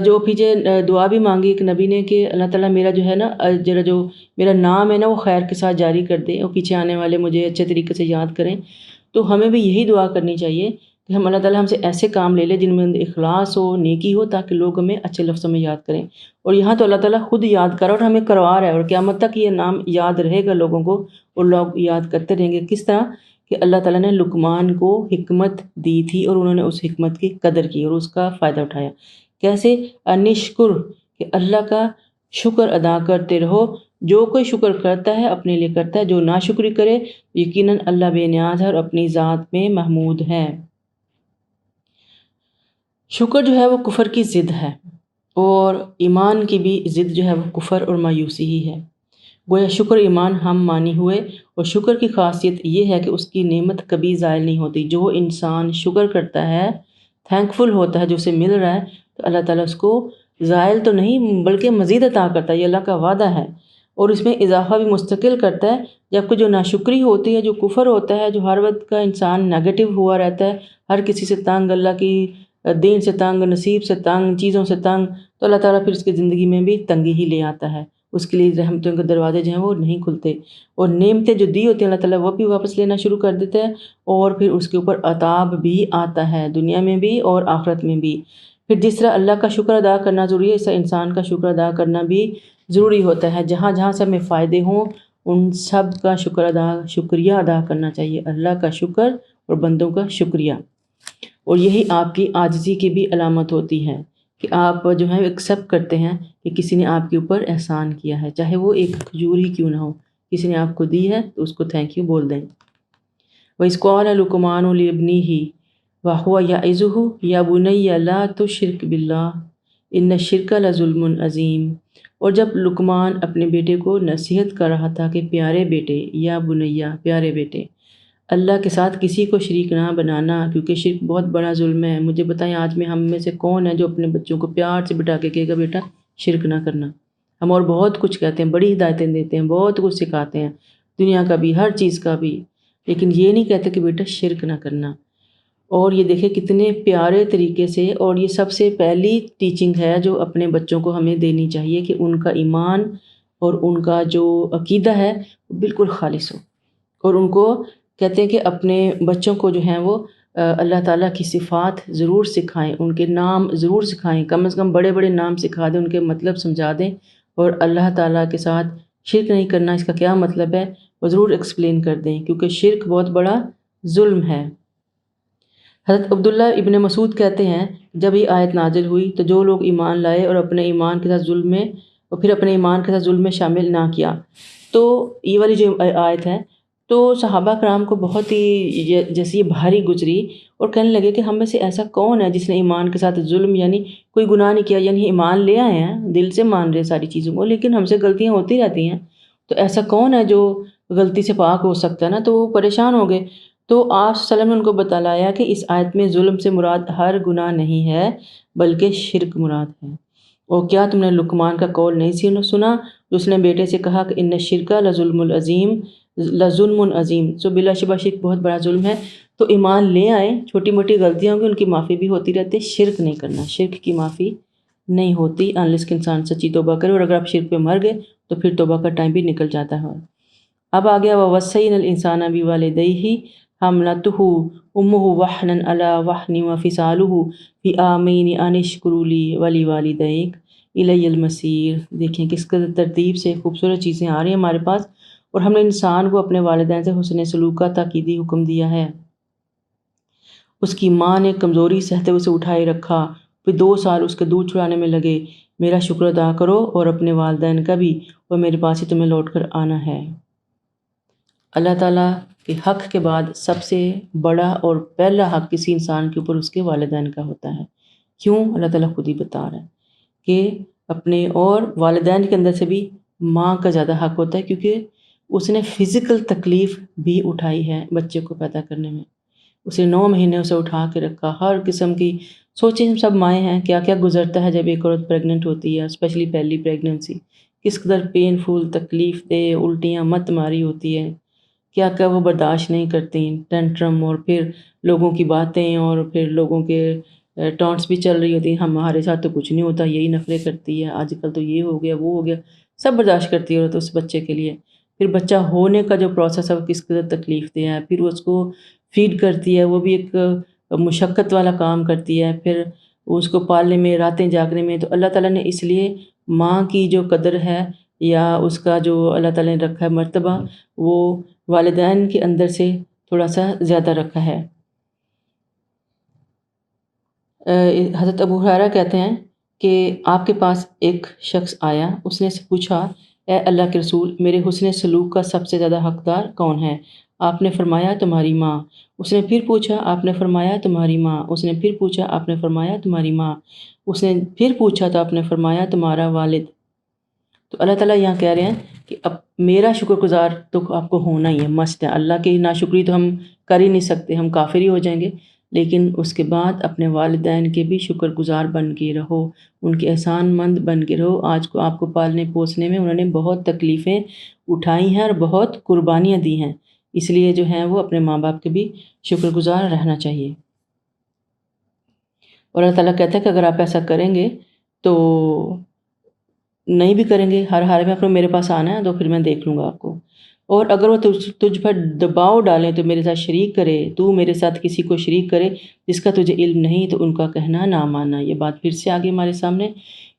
جو پیچھے دعا بھی مانگی ایک نبی نے کہ اللہ تعالیٰ میرا جو ہے نا جو میرا نام ہے نا وہ خیر کے ساتھ جاری کر دے، اور پیچھے آنے والے مجھے اچھے طریقے سے یاد کریں۔ تو ہمیں بھی یہی دعا کرنی چاہیے کہ اللہ تعالیٰ ہم سے ایسے کام لے لے جن میں اخلاص ہو، نیکی ہو، تاکہ لوگ ہمیں اچھے لفظوں میں یاد کریں۔ اور یہاں تو اللہ تعالیٰ خود یاد کر رہا اور ہمیں کروا رہا ہے، اور قیامت تک یہ نام یاد رہے گا لوگوں کو، اور لوگ یاد کرتے رہیں گے۔ کس طرح کہ اللہ تعالیٰ نے لقمان کو حکمت دی تھی اور انہوں نے اس حکمت کی قدر کی اور اس کا فائدہ اٹھایا۔ کیسے؟ انشکر، کہ اللہ کا شکر ادا کرتے رہو۔ جو کوئی شکر کرتا ہے اپنے لیے کرتا ہے، جو ناشکری کرے یقیناً اللہ بے نیاز ہے اور اپنی ذات میں محمود ہے۔ شکر جو ہے وہ کفر کی ضد ہے، اور ایمان کی بھی ضد جو ہے وہ کفر اور مایوسی ہی ہے۔ گویا شکر ایمان ہم مانی ہوئے، اور شکر کی خاصیت یہ ہے کہ اس کی نعمت کبھی زائل نہیں ہوتی۔ جو انسان شکر کرتا ہے، تھینکفل ہوتا ہے جو اسے مل رہا ہے، تو اللہ تعالیٰ اس کو زائل تو نہیں بلکہ مزید عطا کرتا ہے، یہ اللہ کا وعدہ ہے، اور اس میں اضافہ بھی مستقل کرتا ہے۔ جبکہ جو ناشکری ہوتی ہے، جو کفر ہوتا ہے، جو ہر وقت کا انسان نیگیٹو ہوا رہتا ہے، ہر کسی سے تنگ، اللہ کی دین سے تنگ، نصیب سے تنگ، چیزوں سے تنگ، تو اللہ تعالیٰ پھر اس کی زندگی میں بھی تنگی ہی لے آتا ہے، اس کے لیے رحمتوں کے دروازے جو ہیں وہ نہیں کھلتے، اور نعمتیں جو دی ہوتی ہیں اللہ تعالیٰ وہ بھی واپس لینا شروع کر دیتا ہے، اور پھر اس کے اوپر عذاب بھی آتا ہے، دنیا میں بھی اور آخرت میں بھی۔ پھر جس طرح اللہ کا شکر ادا کرنا ضروری ہے، اس طرح انسان کا شکر ادا کرنا بھی ضروری ہوتا ہے۔ جہاں جہاں سے ہمیں فائدے ہوں ان سب کا شکریہ ادا کرنا چاہیے، اللہ کا شکر اور بندوں کا شکریہ۔ اور یہی آپ کی عاجزی کی بھی علامت ہوتی ہے کہ آپ جو ہے ایکسیپٹ کرتے ہیں کہ کسی نے آپ کے اوپر احسان کیا ہے، چاہے وہ ایک کھجور ہی کیوں نہ ہو، کسی نے آپ کو دی ہے تو اس کو تھینک یو بول دیں۔ وَإِذْ قَالَ لُقْمَانُ لِابْنِهِ وَهُوَ يَعِظُهُ يَا بُنَيَّ لَا تُشْرِكْ بِاللَّهِ إِنَّ الشِّرْكَ لَظُلْمٌ عَظِيمٌ۔ اور جب لقمان اپنے بیٹے کو نصیحت کر رہا تھا کہ پیارے بیٹے، یا بنیا، پیارے بیٹے، اللہ کے ساتھ کسی کو شریک نہ بنانا، کیونکہ شرک بہت بڑا ظلم ہے۔ مجھے بتائیں آج میں ہم میں سے کون ہے جو اپنے بچوں کو پیار سے بٹھا کے کہے گا بیٹا شرک نہ کرنا؟ ہم اور بہت کچھ کہتے ہیں، بڑی ہدایتیں دیتے ہیں، بہت کچھ سکھاتے ہیں، دنیا کا بھی، ہر چیز کا بھی، لیکن یہ نہیں کہتے کہ بیٹا شرک نہ کرنا۔ اور یہ دیکھیں کتنے پیارے طریقے سے، اور یہ سب سے پہلی ٹیچنگ ہے جو اپنے بچوں کو ہمیں دینی چاہیے کہ ان کا ایمان اور ان کا جو عقیدہ ہے بالکل خالص ہو، اور ان کو کہتے ہیں کہ اپنے بچوں کو جو ہیں وہ اللہ تعالیٰ کی صفات ضرور سکھائیں، ان کے نام ضرور سکھائیں، کم از کم بڑے بڑے نام سکھا دیں، ان کے مطلب سمجھا دیں، اور اللہ تعالیٰ کے ساتھ شرک نہیں کرنا اس کا کیا مطلب ہے وہ ضرور ایکسپلین کر دیں، کیونکہ شرک بہت بڑا ظلم ہے۔ حضرت عبداللہ ابن مسعود کہتے ہیں جب یہ آیت نازل ہوئی تو جو لوگ ایمان لائے اور اپنے ایمان کے ساتھ ظلم میں اور پھر اپنے ایمان کے ساتھ ظلم میں شامل نہ کیا، تو یہ والی جو آیت ہے تو صحابہ کرام کو بہت ہی جیسے یہ بھاری گزری اور کہنے لگے کہ ہم میں سے ایسا کون ہے جس نے ایمان کے ساتھ ظلم یعنی کوئی گناہ نہیں کیا، یعنی ایمان لے آئے ہیں، دل سے مان رہے ساری چیزوں کو، لیکن ہم سے غلطیاں ہوتی رہتی ہیں، تو ایسا کون ہے جو غلطی سے پاک ہو سکتا ہے نا؟ تو وہ پریشان ہو گئے۔ تو آپ صلی اللہ علیہ وسلم نے ان کو بتلایا کہ اس آیت میں ظلم سے مراد ہر گناہ نہیں ہے بلکہ شرک مراد ہے۔ اور کیا تم نے لقمان کا قول نہیں سنا اس نے بیٹے سے کہا کہ ان الشرک لظلم عظیم، سو بلا شبہ شرک بہت بڑا ظلم ہے۔ تو ایمان لے آئیں، چھوٹی موٹی غلطیاں ہوں گی ان کی معافی بھی ہوتی رہتی ہے، شرک نہیں کرنا، شرک کی معافی نہیں ہوتی انلیس کہ انسان سچی توبہ کرے، اور اگر آپ شرک پہ مر گئے تو پھر توبہ کا ٹائم بھی نکل جاتا ہے۔ اب آ گیا وَوَصَّيْنَا الْإِنسَانَ بِوَالِدَيْهِ حَمْلَتُهُ أُمُّهُ وَهْنًا عَلَى وَهْنٍ وَفِصَالُهُ فِي عَامَيْنِ أَنِ اشْكُرْ لِي وَلِوَالِدَيْكَ إِلَيَّ الْمَصِيرُ۔ دیکھیں کس قدر ترتیب سے خوبصورت چیزیں آ رہی ہیں ہمارے پاس، اور ہم نے انسان کو اپنے والدین سے حسن سلوک کا تاکیدی حکم دیا ہے۔ اس کی ماں نے کمزوری سہتے ہوئے اسے اٹھائے رکھا، پھر 2 سال اس کے دودھ چھڑانے میں لگے، میرا شکر ادا کرو اور اپنے والدین کا بھی، اور میرے پاس ہی تمہیں لوٹ کر آنا ہے۔ اللہ تعالیٰ کے حق کے بعد سب سے بڑا اور پہلا حق کسی انسان کے اوپر اس کے والدین کا ہوتا ہے۔ کیوں؟ اللہ تعالیٰ خود ہی بتا رہا ہے کہ اپنے اور والدین کے اندر سے بھی ماں کا زیادہ حق ہوتا ہے، کیونکہ اس نے فزیکل تکلیف بھی اٹھائی ہے بچے کو پیدا کرنے میں، اسے 9 مہینے اسے اٹھا کے رکھا، ہر قسم کی سوچیں ہم سب مائیں ہیں کیا کیا گزرتا ہے جب ایک عورت پریگننٹ ہوتی ہے، اسپیشلی پہلی پریگننسی کس قدر پینفل، تکلیف دہ، الٹیاں مت ماری ہوتی ہے، کیا کیا وہ برداشت نہیں کرتی، ٹینٹرم، اور پھر لوگوں کی باتیں، اور پھر لوگوں کے ٹانٹس بھی چل رہی ہوتی ہیں، ہمارے ساتھ تو کچھ نہیں ہوتا، یہی نخرے کرتی ہے، آج کل تو یہ ہو گیا وہ ہو گیا، سب برداشت کرتی ہے اس بچے کے لیے۔ پھر بچہ ہونے کا جو پروسیس ہے وہ کس قدر تکلیف دہ ہے، پھر اس کو فیڈ کرتی ہے، وہ بھی ایک مشقت والا کام کرتی ہے، پھر اس کو پالنے میں، راتیں جاگنے میں، تو اللہ تعالیٰ نے اس لیے ماں کی جو قدر ہے یا اس کا جو اللہ تعالیٰ نے رکھا ہے مرتبہ، وہ والدین کے اندر سے تھوڑا سا زیادہ رکھا ہے۔ حضرت ابو ہریرہ کہتے ہیں کہ آپ کے پاس ایک شخص آیا، اس نے پوچھا اے اللہ کے رسول، میرے حسن سلوک کا سب سے زیادہ حقدار کون ہے؟ آپ نے فرمایا تمہاری ماں۔ اس نے پھر پوچھا، آپ نے فرمایا تمہاری ماں۔ اس نے پھر پوچھا، آپ نے فرمایا تمہاری ماں۔ اس نے پھر پوچھا تو آپ نے فرمایا تمہارا والد۔ تو اللہ تعالیٰ یہاں کہہ رہے ہیں کہ اب میرا شکر گزار تو آپ کو ہونا ہی ہے، مست ہے، اللہ کی ناشکری تو ہم کر ہی نہیں سکتے، ہم کافر ہی ہو جائیں گے، لیکن اس کے بعد اپنے والدین کے بھی شکر گزار بن کے رہو، ان کے احسان مند بن کے رہو۔ آج کو آپ کو پالنے پوسنے میں انہوں نے بہت تکلیفیں اٹھائی ہیں اور بہت قربانیاں دی ہیں، اس لیے جو ہیں وہ اپنے ماں باپ کے بھی شکر گزار رہنا چاہیے۔ اور اللہ تعالیٰ کہتا ہے کہ اگر آپ ایسا کریں گے تو نہیں بھی کریں گے، ہر حال میں اپنے میرے پاس آنا ہے تو پھر میں دیکھ لوں گا آپ کو، اور اگر وہ تجھ پر دباؤ ڈالیں تو میرے ساتھ شریک کرے، تو میرے ساتھ کسی کو شریک کرے جس کا تجھے علم نہیں تو ان کا کہنا نہ ماننا۔ یہ بات پھر سے آگے ہمارے سامنے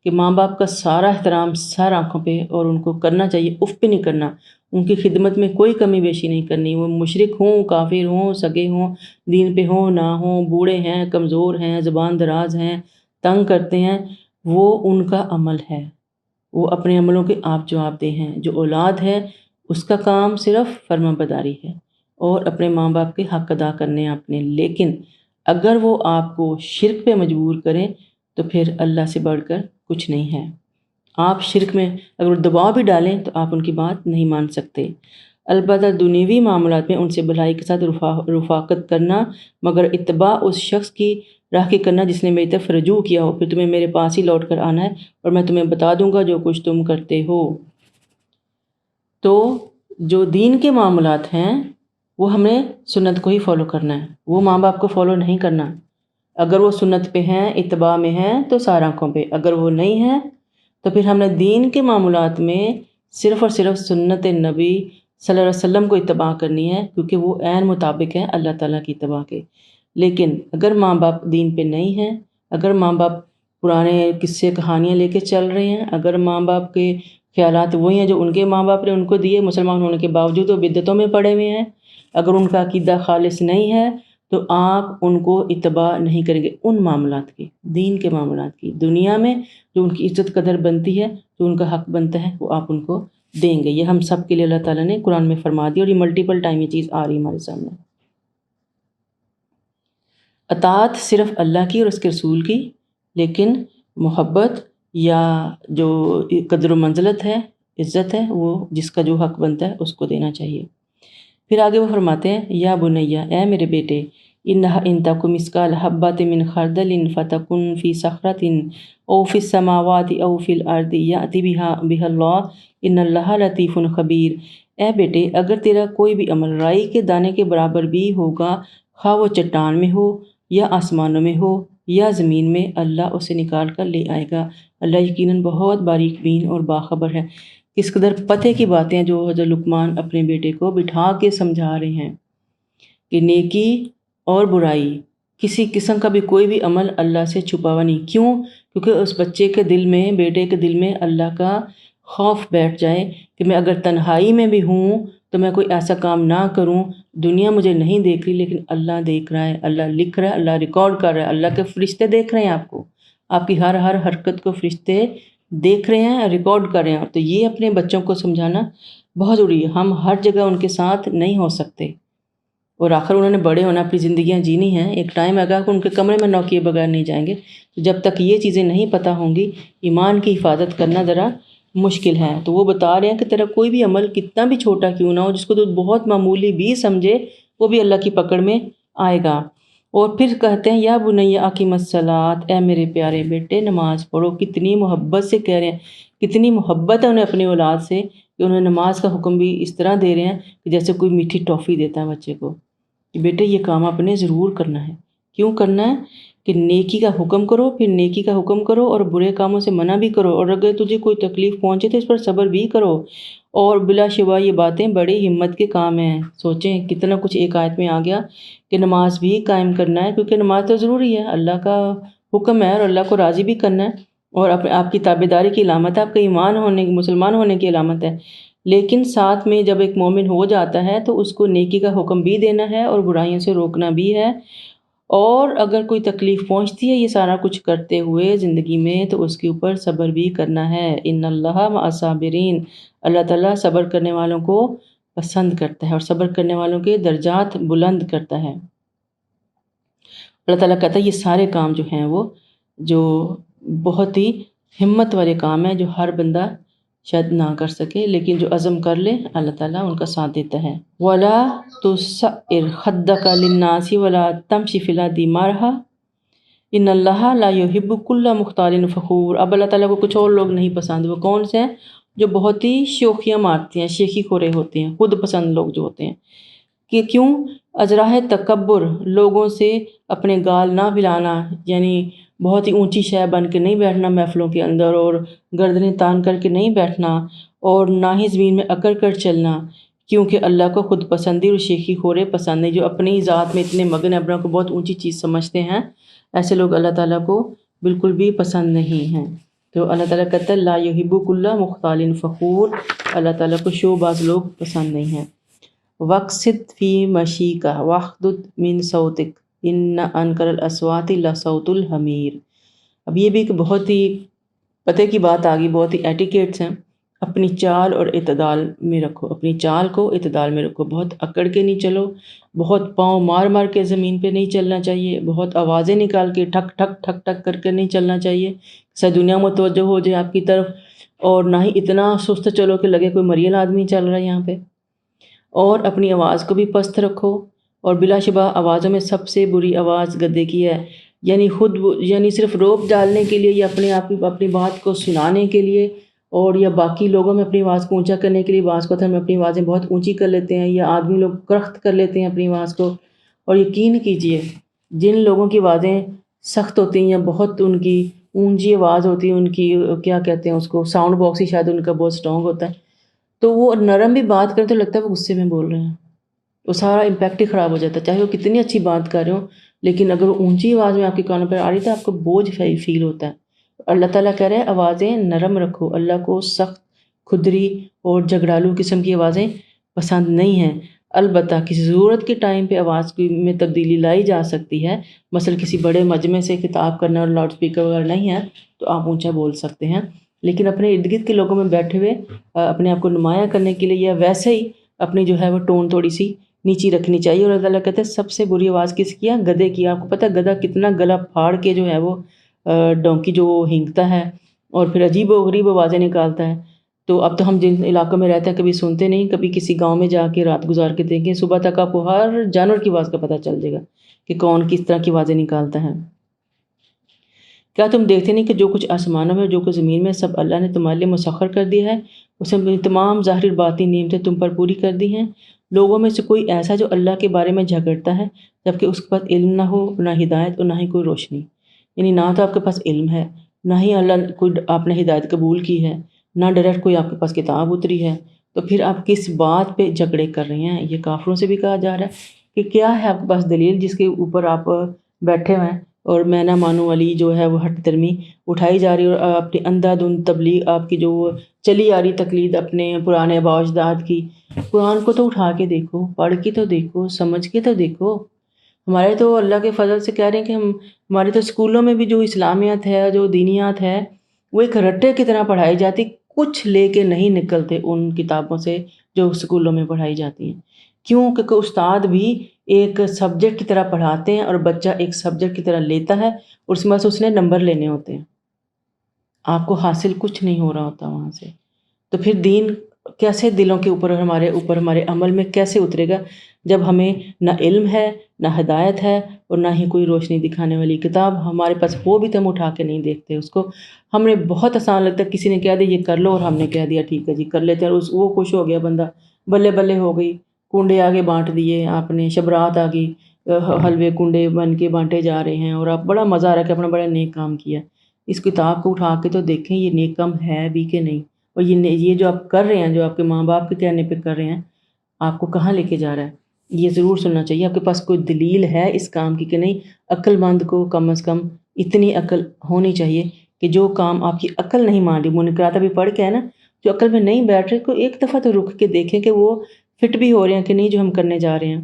کہ ماں باپ کا سارا احترام سر آنکھوں پہ، اور ان کو کرنا چاہیے، اف پہ نہیں کرنا، ان کی خدمت میں کوئی کمی بیشی نہیں کرنی، وہ مشرک ہوں، کافر ہوں، سگے ہوں، دین پہ ہوں نہ ہوں، بوڑھے ہیں، کمزور ہیں، زبان دراز ہیں، تنگ کرتے ہیں، وہ ان کا عمل ہے، وہ اپنے عملوں کے آپ جواب دہ ہیں۔ جو اولاد ہے اس کا کام صرف فرما برداری ہے اور اپنے ماں باپ کے حق ادا کرنے ہیں اپنے، لیکن اگر وہ آپ کو شرک پہ مجبور کریں تو پھر اللہ سے بڑھ کر کچھ نہیں ہے۔ آپ شرک میں اگر دباؤ بھی ڈالیں تو آپ ان کی بات نہیں مان سکتے۔ البتہ دنیوی معاملات میں ان سے بھلائی کے ساتھ رفاقت کرنا، مگر اتباع اس شخص کی راہ کے کرنا جس نے میری طرف رجوع کیا ہو، پھر تمہیں میرے پاس ہی لوٹ کر آنا ہے اور میں تمہیں بتا دوں گا جو کچھ تم کرتے ہو۔ تو جو دین کے معاملات ہیں وہ ہمیں سنت کو ہی فالو کرنا ہے، وہ ماں باپ کو فالو نہیں کرنا۔ اگر وہ سنت پہ ہیں، اتباع میں ہیں تو سارا آنکھوں پہ، اگر وہ نہیں ہیں تو پھر ہم نے دین کے معاملات میں صرف اور صرف سنت نبی صلی اللہ علیہ وسلم کو اتباع کرنی ہے، کیونکہ وہ عین مطابق ہیں اللہ تعالیٰ کی اتباع کے۔ لیکن اگر ماں باپ دین پہ نہیں ہیں، اگر ماں باپ پرانے قصے کہانیاں لے کے چل رہے ہیں، اگر ماں باپ کے خیالات وہی ہیں جو ان کے ماں باپ نے ان کو دیے، مسلمان ہونے کے باوجود وہ بدعتوں میں پڑے ہوئے ہیں، اگر ان کا عقیدہ خالص نہیں ہے تو آپ ان کو اتباع نہیں کریں گے ان معاملات کی، دین کے معاملات کی، دنیا میں جو ان کی عزت قدر بنتی ہے، جو ان کا حق بنتا ہے، وہ آپ ان کو دیں گے۔ یہ ہم سب کے لیے اللہ تعالیٰ نے قرآن میں فرما دی، اور یہ ملٹیپل ٹائم یہ چیز آ رہی ہمارے سامنے۔ اطاعت صرف اللہ کی اور اس کے رسول کی، لیکن محبت یا جو قدر و منزلت ہے، عزت ہے، وہ جس کا جو حق بنتا ہے اس کو دینا چاہیے۔ پھر آگے وہ فرماتے ہیں یا بنیا، اے میرے بیٹے، انہا ان تک مثقال حبۃ من خردل فتکن فی صخرۃ او فی السماوات او فی الارض یأتی بها اللہ ان اللہ لطیف خبیر۔ اے بیٹے، اگر تیرا کوئی بھی عمل رائی کے دانے کے برابر بھی ہوگا، خواہ وہ چٹان میں ہو یا آسمانوں میں ہو یا زمین میں، اللہ اسے نکال کر لے آئے گا۔ اللہ یقیناً بہت باریک بین اور باخبر ہے۔ کس قدر پتے کی باتیں جو حضرت لقمان اپنے بیٹے کو بٹھا کے سمجھا رہے ہیں کہ نیکی اور برائی، کسی قسم کا بھی کوئی بھی عمل اللہ سے چھپا ہوا نہیں۔ کیوں؟ کیونکہ اس بچے کے دل میں، بیٹے کے دل میں اللہ کا خوف بیٹھ جائے کہ میں اگر تنہائی میں بھی ہوں تو میں کوئی ایسا کام نہ کروں، دنیا مجھے نہیں دیکھ رہی لیکن اللہ دیکھ رہا ہے، اللہ لکھ رہا ہے، اللہ ریکارڈ کر رہا ہے، اللہ کے فرشتے دیکھ رہے ہیں آپ کو، آپ کی ہر حرکت کو فرشتے دیکھ رہے ہیں، ریکارڈ کر رہے ہیں۔ تو یہ اپنے بچوں کو سمجھانا بہت ضروری ہے۔ ہم ہر جگہ ان کے ساتھ نہیں ہو سکتے، اور آخر انہوں نے بڑے ہونا، اپنی زندگیاں جینی ہیں، ایک ٹائم آگا کہ ان کے کمرے میں نوکیے بغیر نہیں جائیں گے۔ تو جب تک یہ چیزیں نہیں پتہ ہوں گی، ایمان کی حفاظت کرنا ذرا مشکل ہے۔ تو وہ بتا رہے ہیں کہ تیرا کوئی بھی عمل کتنا بھی چھوٹا کیوں نہ ہو، جس کو تو بہت معمولی بھی سمجھے، وہ بھی اللہ کی پکڑ میں آئے گا۔ اور پھر کہتے ہیں یا بنی اقیم الصلاۃ، اے میرے پیارے بیٹے نماز پڑھو۔ کتنی محبت سے کہہ رہے ہیں، کتنی محبت ہے انہیں اپنی اولاد سے کہ انہیں نماز کا حکم بھی اس طرح دے رہے ہیں کہ جیسے کوئی میٹھی ٹافی دیتا ہے بچے کو کہ بیٹے یہ کام آپ نے ضرور کرنا ہے۔ کیوں کرنا ہے؟ کہ نیکی کا حکم کرو، پھر نیکی کا حکم کرو اور برے کاموں سے منع بھی کرو، اور اگر تجھے کوئی تکلیف پہنچے تو اس پر صبر بھی کرو۔ اور بلا شبہ یہ باتیں بڑی ہمت کے کام ہیں۔ سوچیں کتنا کچھ ایک آیت میں آ گیا کہ نماز بھی قائم کرنا ہے، کیونکہ نماز تو ضروری ہے، اللہ کا حکم ہے اور اللہ کو راضی بھی کرنا ہے، اور آپ کی تابعداری کی علامت ہے، آپ کا ایمان ہونے، مسلمان ہونے کی علامت ہے۔ لیکن ساتھ میں جب ایک مومن ہو جاتا ہے تو اس کو نیکی کا حکم بھی دینا ہے اور برائیوں سے روکنا بھی ہے، اور اگر کوئی تکلیف پہنچتی ہے یہ سارا کچھ کرتے ہوئے زندگی میں تو اس کے اوپر صبر بھی کرنا ہے۔ ان اللہ مع الصابرین، اللہ تعالیٰ صبر کرنے والوں کو پسند کرتا ہے اور صبر کرنے والوں کے درجات بلند کرتا ہے۔ اللہ تعالیٰ کہتا ہے یہ سارے کام جو ہیں وہ جو بہت ہی ہمت والے کام ہیں، جو ہر بندہ شاید نہ کر سکے، لیکن جو عزم کر لے اللہ تعالیٰ ان کا ساتھ دیتا ہے۔ وَلَا تُسَعِّرْ خَدَّكَ لِلنَّاسِ وَلَا تَمْشِ فِي الْأَرْضِ مَرْحًا إِنَّ اللَّهَ لَا يُحِبُّ كُلَّ مُخْتَالٍ فَخُورٍ۔ اب اللہ تعالیٰ کو کچھ اور لوگ نہیں پسند، وہ کون سے ہیں؟ جو بہت ہی شوخیاں مارتے ہیں، شیخی خورے ہوتے ہیں، خود پسند لوگ جو ہوتے ہیں۔ کہ کیوں؟ ازراہ تکبر، لوگوں سے اپنے گال نہ بلانا، یعنی بہت ہی اونچی شے بن کے نہیں بیٹھنا محفلوں کے اندر، اور گردنیں تان کر کے نہیں بیٹھنا، اور نہ ہی زمین میں اکڑ کر چلنا، کیونکہ اللہ کو خود پسندی اور شیخی خورے پسند نہیں، جو اپنی ذات میں اتنے مگن اپنا کو بہت اونچی چیز سمجھتے ہیں، ایسے لوگ اللہ تعالیٰ کو بالکل بھی پسند نہیں ہیں۔ تو اللہ تعالیٰ کہتا ہے لا یحب کل مختال فخور، اللہ تعالیٰ کو شو باز لوگ پسند نہیں ہیں۔ وَاقْصِدْ فِي مَشِيكَ وَاغْضُضْ مِنْ صَوْتِكَ إِنَّ أَنْكَرَ الْأَصْوَاتِ لَصَوْتُ الْحَمِيرِ۔ اب یہ بھی ایک بہت ہی پتے کی بات آ گئی، بہت ہی ایٹیکیٹس ہیں۔ اپنی چال اور اعتدال میں رکھو، اپنی چال کو اعتدال میں رکھو، بہت اکڑ کے نہیں چلو، بہت پاؤں مار مار کے زمین پہ نہیں چلنا چاہیے، بہت آوازیں نکال کے ٹھک ٹھک ٹھک ٹھک کر کے نہیں چلنا چاہیے، ساری دنیا متوجہ ہو جائے آپ کی طرف، اور نہ ہی اتنا سست چلو کہ لگے کوئی مریل آدمی چل رہا ہے یہاں پہ۔ اور اپنی آواز کو بھی پست رکھو، اور بلا شبہ آوازوں میں سب سے بری آواز گدے کی ہے، یعنی صرف روپ ڈالنے کے لیے یا اپنے آپ کی اپنی بات کو سنانے کے لیے، اور یا باقی لوگوں میں اپنی آواز کو اونچا کرنے کے لیے بعض کو ہم اپنی آوازیں بہت اونچی کر لیتے ہیں، یا آدمی لوگ کرخت کر لیتے ہیں اپنی آواز کو۔ اور یقین کیجئے جن لوگوں کی آوازیں سخت ہوتی ہیں یا بہت ان کی اونچی آواز ہوتی ہے، ان کی کیا کہتے ہیں اس کو، ساؤنڈ باکس ہی شاید ان کا بہت اسٹرانگ ہوتا ہے، تو وہ نرم بھی بات کریں تو لگتا ہے وہ غصے میں بول رہے ہیں، وہ سارا امپیکٹ ہی خراب ہو جاتا ہے، چاہے وہ کتنی اچھی بات کر رہے ہوں، لیکن اگر وہ اونچی آواز میں آپ کے کانوں پر آ رہی ہے تو آپ کو بوجھ فیل ہوتا ہے۔ اللہ تعالیٰ کہہ رہے ہیں آوازیں نرم رکھو، اللہ کو سخت، کھدری اور جھگڑالو قسم کی آوازیں پسند نہیں ہیں۔ البتہ کسی ضرورت کے ٹائم پہ آواز میں تبدیلی لائی جا سکتی ہے، مثلا کسی بڑے مجمع سے خطاب کرنا اور لاؤڈ اسپیکر وغیرہ نہیں ہے تو آپ اونچا بول سکتے ہیں، لیکن اپنے ارد گرد کے لوگوں میں بیٹھے ہوئے اپنے آپ کو نمایاں کرنے کے لیے یا ویسے ہی اپنی جو ہے وہ ٹون تھوڑی سی نیچی رکھنی چاہیے۔ اور اللہ تعالیٰ کہتے ہیں سب سے بری آواز کس کی ہے؟ گدھے کی۔ آپ کو پتہ ہے گدھا کتنا گلا پھاڑ کے جو ہے وہ ڈونکی جو ہینگتا ہے اور پھر عجیب و غریب آوازیں نکالتا ہے۔ تو اب تو ہم جن علاقوں میں رہتے ہیں کبھی سنتے نہیں، کبھی کسی گاؤں میں جا کے رات گزار کے دیکھیں، صبح تک آپ کو ہر جانور کی آواز کا پتہ چل جائے گا کہ کون کس طرح کی آوازیں نکالتا ہے۔ کیا تم دیکھتے نہیں کہ جو کچھ آسمانوں میں اور جو کچھ زمین میں سب اللہ نے تمہارے لیے مسخر کر دیا ہے؟ اس نے تمام ظاہری اور باطنی نعمتیں تم پر پوری کر دی ہیں۔ لوگوں میں سے کوئی ایسا جو اللہ کے بارے میں جھگڑتا ہے جبکہ اس کے پاس علم نہ ہو، نہ ہدایت اور نہ ہی کوئی روشنی، یعنی نہ تو آپ کے پاس علم ہے، نہ ہی اللہ کوئی آپ نے ہدایت قبول کی ہے، نہ ڈائریکٹ کوئی آپ کے پاس کتاب اتری ہے، تو پھر آپ کس بات پہ جھگڑے کر رہے ہیں؟ یہ کافروں سے بھی کہا جا رہا ہے کہ کیا ہے آپ کے پاس دلیل جس کے اوپر آپ بیٹھے ہوئے ہیں اور میں نہ مانوں والی جو ہے وہ ہٹ درمی اٹھائی جا رہی ہے، اور اپنی اندھا دھند تبلیغ، آپ کی جو چلی آ رہی تقلید اپنے پرانے آباء و اجداد کی۔ قرآن کو تو اٹھا کے دیکھو، پڑھ کے تو دیکھو، سمجھ کے تو دیکھو۔ ہمارے تو اللہ کے فضل سے کہہ رہے ہیں کہ ہمارے تو اسکولوں میں بھی جو اسلامیات ہے، جو دینیات ہے، وہ ایک رٹے کی طرح پڑھائی جاتی، کچھ لے کے نہیں نکلتے ان کتابوں سے جو اسکولوں میں پڑھائی جاتی ہیں۔ کیوں؟ کیونکہ استاد بھی ایک سبجیکٹ کی طرح پڑھاتے ہیں اور بچہ ایک سبجیکٹ کی طرح لیتا ہے، اور اس میں سے اس نے نمبر لینے ہوتے ہیں، آپ کو حاصل کچھ نہیں ہو رہا ہوتا وہاں سے۔ تو پھر دین کیسے دلوں کے اوپر ہمارے عمل میں کیسے اترے گا جب ہمیں نہ علم ہے، نہ ہدایت ہے، اور نہ ہی کوئی روشنی دکھانے والی کتاب ہمارے پاس ہو بھی تو ہم اٹھا کے نہیں دیکھتے اس کو۔ ہم نے بہت آسان لگتا ہے، کسی نے کہہ دیا یہ کر لو اور ہم نے کہہ دیا ٹھیک ہے جی کر لیتے ہیں، اور وہ خوش ہو گیا بندہ، بلے بلے ہو گئی، کنڈے آگے بانٹ دیے آپ نے، شبرات آ گئی، حلوے کنڈے بن کے بانٹے جا رہے ہیں، اور آپ بڑا مزہ آ رہا ہے کہ اپنا بڑا نیک کام کیا۔ اس کتاب کو اٹھا کے تو دیکھیں یہ نیک کام ہے بھی کہ نہیں، اور یہ جو آپ کر رہے ہیں، جو آپ کے ماں باپ کے کہنے پہ کر رہے ہیں، آپ کو کہاں لے کے جا رہا ہے؟ یہ ضرور سننا چاہیے۔ آپ کے پاس کوئی دلیل ہے اس کام کی کہ نہیں؟ عقل مند کو کم از کم اتنی عقل ہونی چاہیے کہ جو کام آپ کی عقل نہیں مان رہی، منکرات بھی پڑھ کے ہے نا، جو عقل میں نہیں بیٹھ رہے، کو ایک دفعہ تو رک کے دیکھیں کہ وہ فٹ بھی ہو رہے ہیں کہ نہیں جو ہم کرنے جا رہے ہیں۔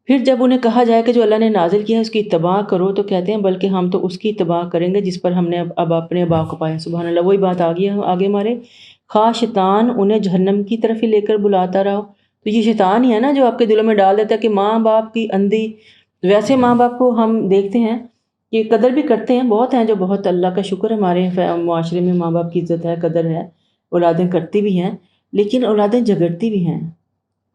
پھر جب انہیں کہا جائے کہ جو اللہ نے نازل کیا ہے اس کی اتباع کرو، تو کہتے ہیں بلکہ ہم تو اس کی اتباع کریں گے جس پر ہم نے اب اپنے آباء کو پایا۔ سبحان اللہ، وہی بات آ گئی ہے آگے ہمارے، خواہ شیطان انہیں جہنم کی طرف ہی لے کر بلاتا رہو۔ تو یہ شیطان ہی ہے نا جو آپ کے دلوں میں ڈال دیتا ہے کہ ماں باپ کی اندھی۔ ویسے ماں باپ کو ہم دیکھتے ہیں کہ قدر بھی کرتے ہیں، بہت ہیں جو بہت، اللہ کا شکر ہے ہمارے معاشرے میں ماں باپ کی عزت ہے، قدر ہے، اولادیں کرتی بھی ہیں، لیکن اولادیں جھگڑتی بھی ہیں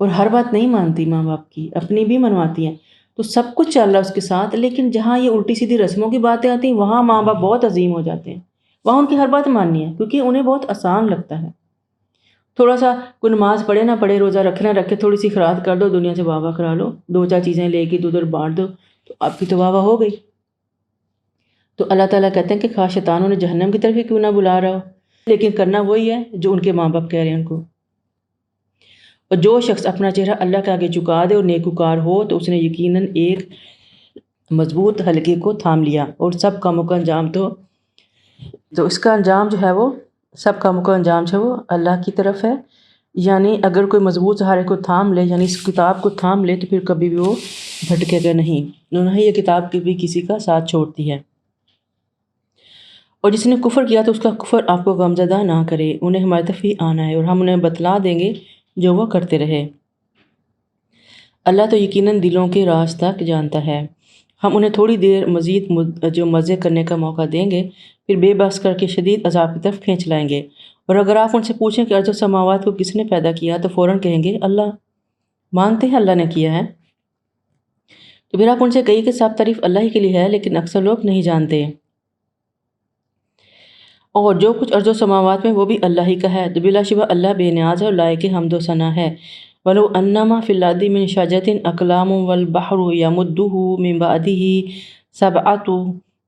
اور ہر بات نہیں مانتی ماں باپ کی، اپنی بھی منواتی ہیں۔ تو سب کچھ چل رہا ہے اس کے ساتھ، لیکن جہاں یہ الٹی سیدھی رسموں کی باتیں آتی ہیں وہاں ماں باپ بہت عظیم ہو جاتے ہیں، وہاں ان کی ہر بات ماننی ہے کیونکہ انہیں بہت آسان لگتا ہے۔ تھوڑا سا کوئی نماز پڑھے نہ پڑھے، روزہ رکھے نہ رکھے، تھوڑی سی خیرات کر دو، دنیا سے واہ واہ کرا لو، دو چار چیزیں لے کے ادھر بانٹ دو تو آپ کی تو واہ واہ ہو گئی۔ تو اللہ تعالیٰ کہتے ہیں کہ خواہ شیطان انہیں جہنم کی طرف ہی کیوں نہ بلا رہا ہو، لیکن کرنا وہی ہے جو ان کے ماں باپ کہہ رہے ہیں ان کو۔ اور جو شخص اپنا چہرہ اللہ کے آگے جھکا دے اور نیکوکار ہو تو اس نے یقیناً ایک مضبوط حلقے کو تھام لیا، اور سب کاموں کا انجام تو اس کا انجام جو ہے وہ، سب کاموں کا انجام جو ہے وہ اللہ کی طرف ہے۔ یعنی اگر کوئی مضبوط سہارے کو تھام لے، یعنی اس کتاب کو تھام لے، تو پھر کبھی بھی وہ بھٹکے گا نہیں، نہ ہی یہ کتاب بھی کسی کا ساتھ چھوڑتی ہے۔ اور جس نے کفر کیا تو اس کا کفر آپ کو غمزدہ نہ کرے، انہیں ہماری طرف ہی آنا ہے اور ہم انہیں بتلا دیں گے جو وہ کرتے رہے۔ اللہ تو یقیناً دلوں کے راز تک جانتا ہے۔ ہم انہیں تھوڑی دیر مزید جو مزے کرنے کا موقع دیں گے، پھر بے بس کر کے شدید عذاب کی طرف کھینچ لائیں گے۔ اور اگر آپ ان سے پوچھیں کہ ارض و سماوات کو کس نے پیدا کیا، تو فوراً کہیں گے اللہ، مانتے ہیں اللہ نے کیا ہے۔ تو پھر آپ ان سے کہیے کہ سب تعریف اللہ ہی کے لیے ہے، لیکن اکثر لوگ نہیں جانتے۔ اور جو کچھ ارض و سماوات میں وہ بھی اللہ ہی کا ہے، تو بلا شبہ اللہ بے نیاز ہے اور لائق حمد و ثنا ہے۔ وَلَوْ أَنَّمَا فِي الْأَرْضِ مِن شَجَرٍ أَقْلَامٌ وَالْبَحْرُ يَمُدُّهُ مِن بَعْدِهِ سَبْعَةُ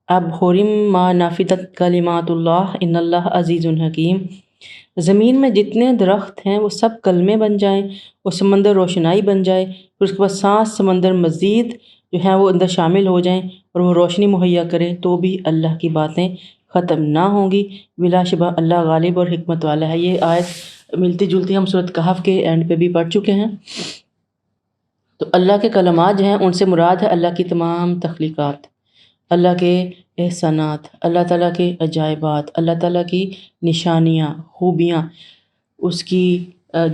أَبْحُرٍ مَا نَفِدَتْ كَلِمَاتُ اللَّهِ إِنَّ اللَّهَ عَزِيزٌ حَكِيمٌ۔ زمین میں جتنے درخت ہیں وہ سب کلمے بن جائیں اور سمندر روشنائی بن جائے، پھر اس کے بعد 7 سمندر مزید جو ہیں وہ اندر شامل ہو جائیں اور وہ روشنی مہیا کریں، تو بھی اللہ کی باتیں ختم نہ ہوں گی۔ بلا شبہ اللہ غالب اور حکمت والا ہے۔ یہ آیت ملتی جلتی ہم سورۃ کہف کے اینڈ پہ بھی پڑھ چکے ہیں۔ تو اللہ کے کلمات جو ہیں ان سے مراد ہے اللہ کی تمام تخلیقات، اللہ کے احسانات، اللہ تعالیٰ کے عجائبات، اللہ تعالیٰ کی نشانیاں، خوبیاں، اس کی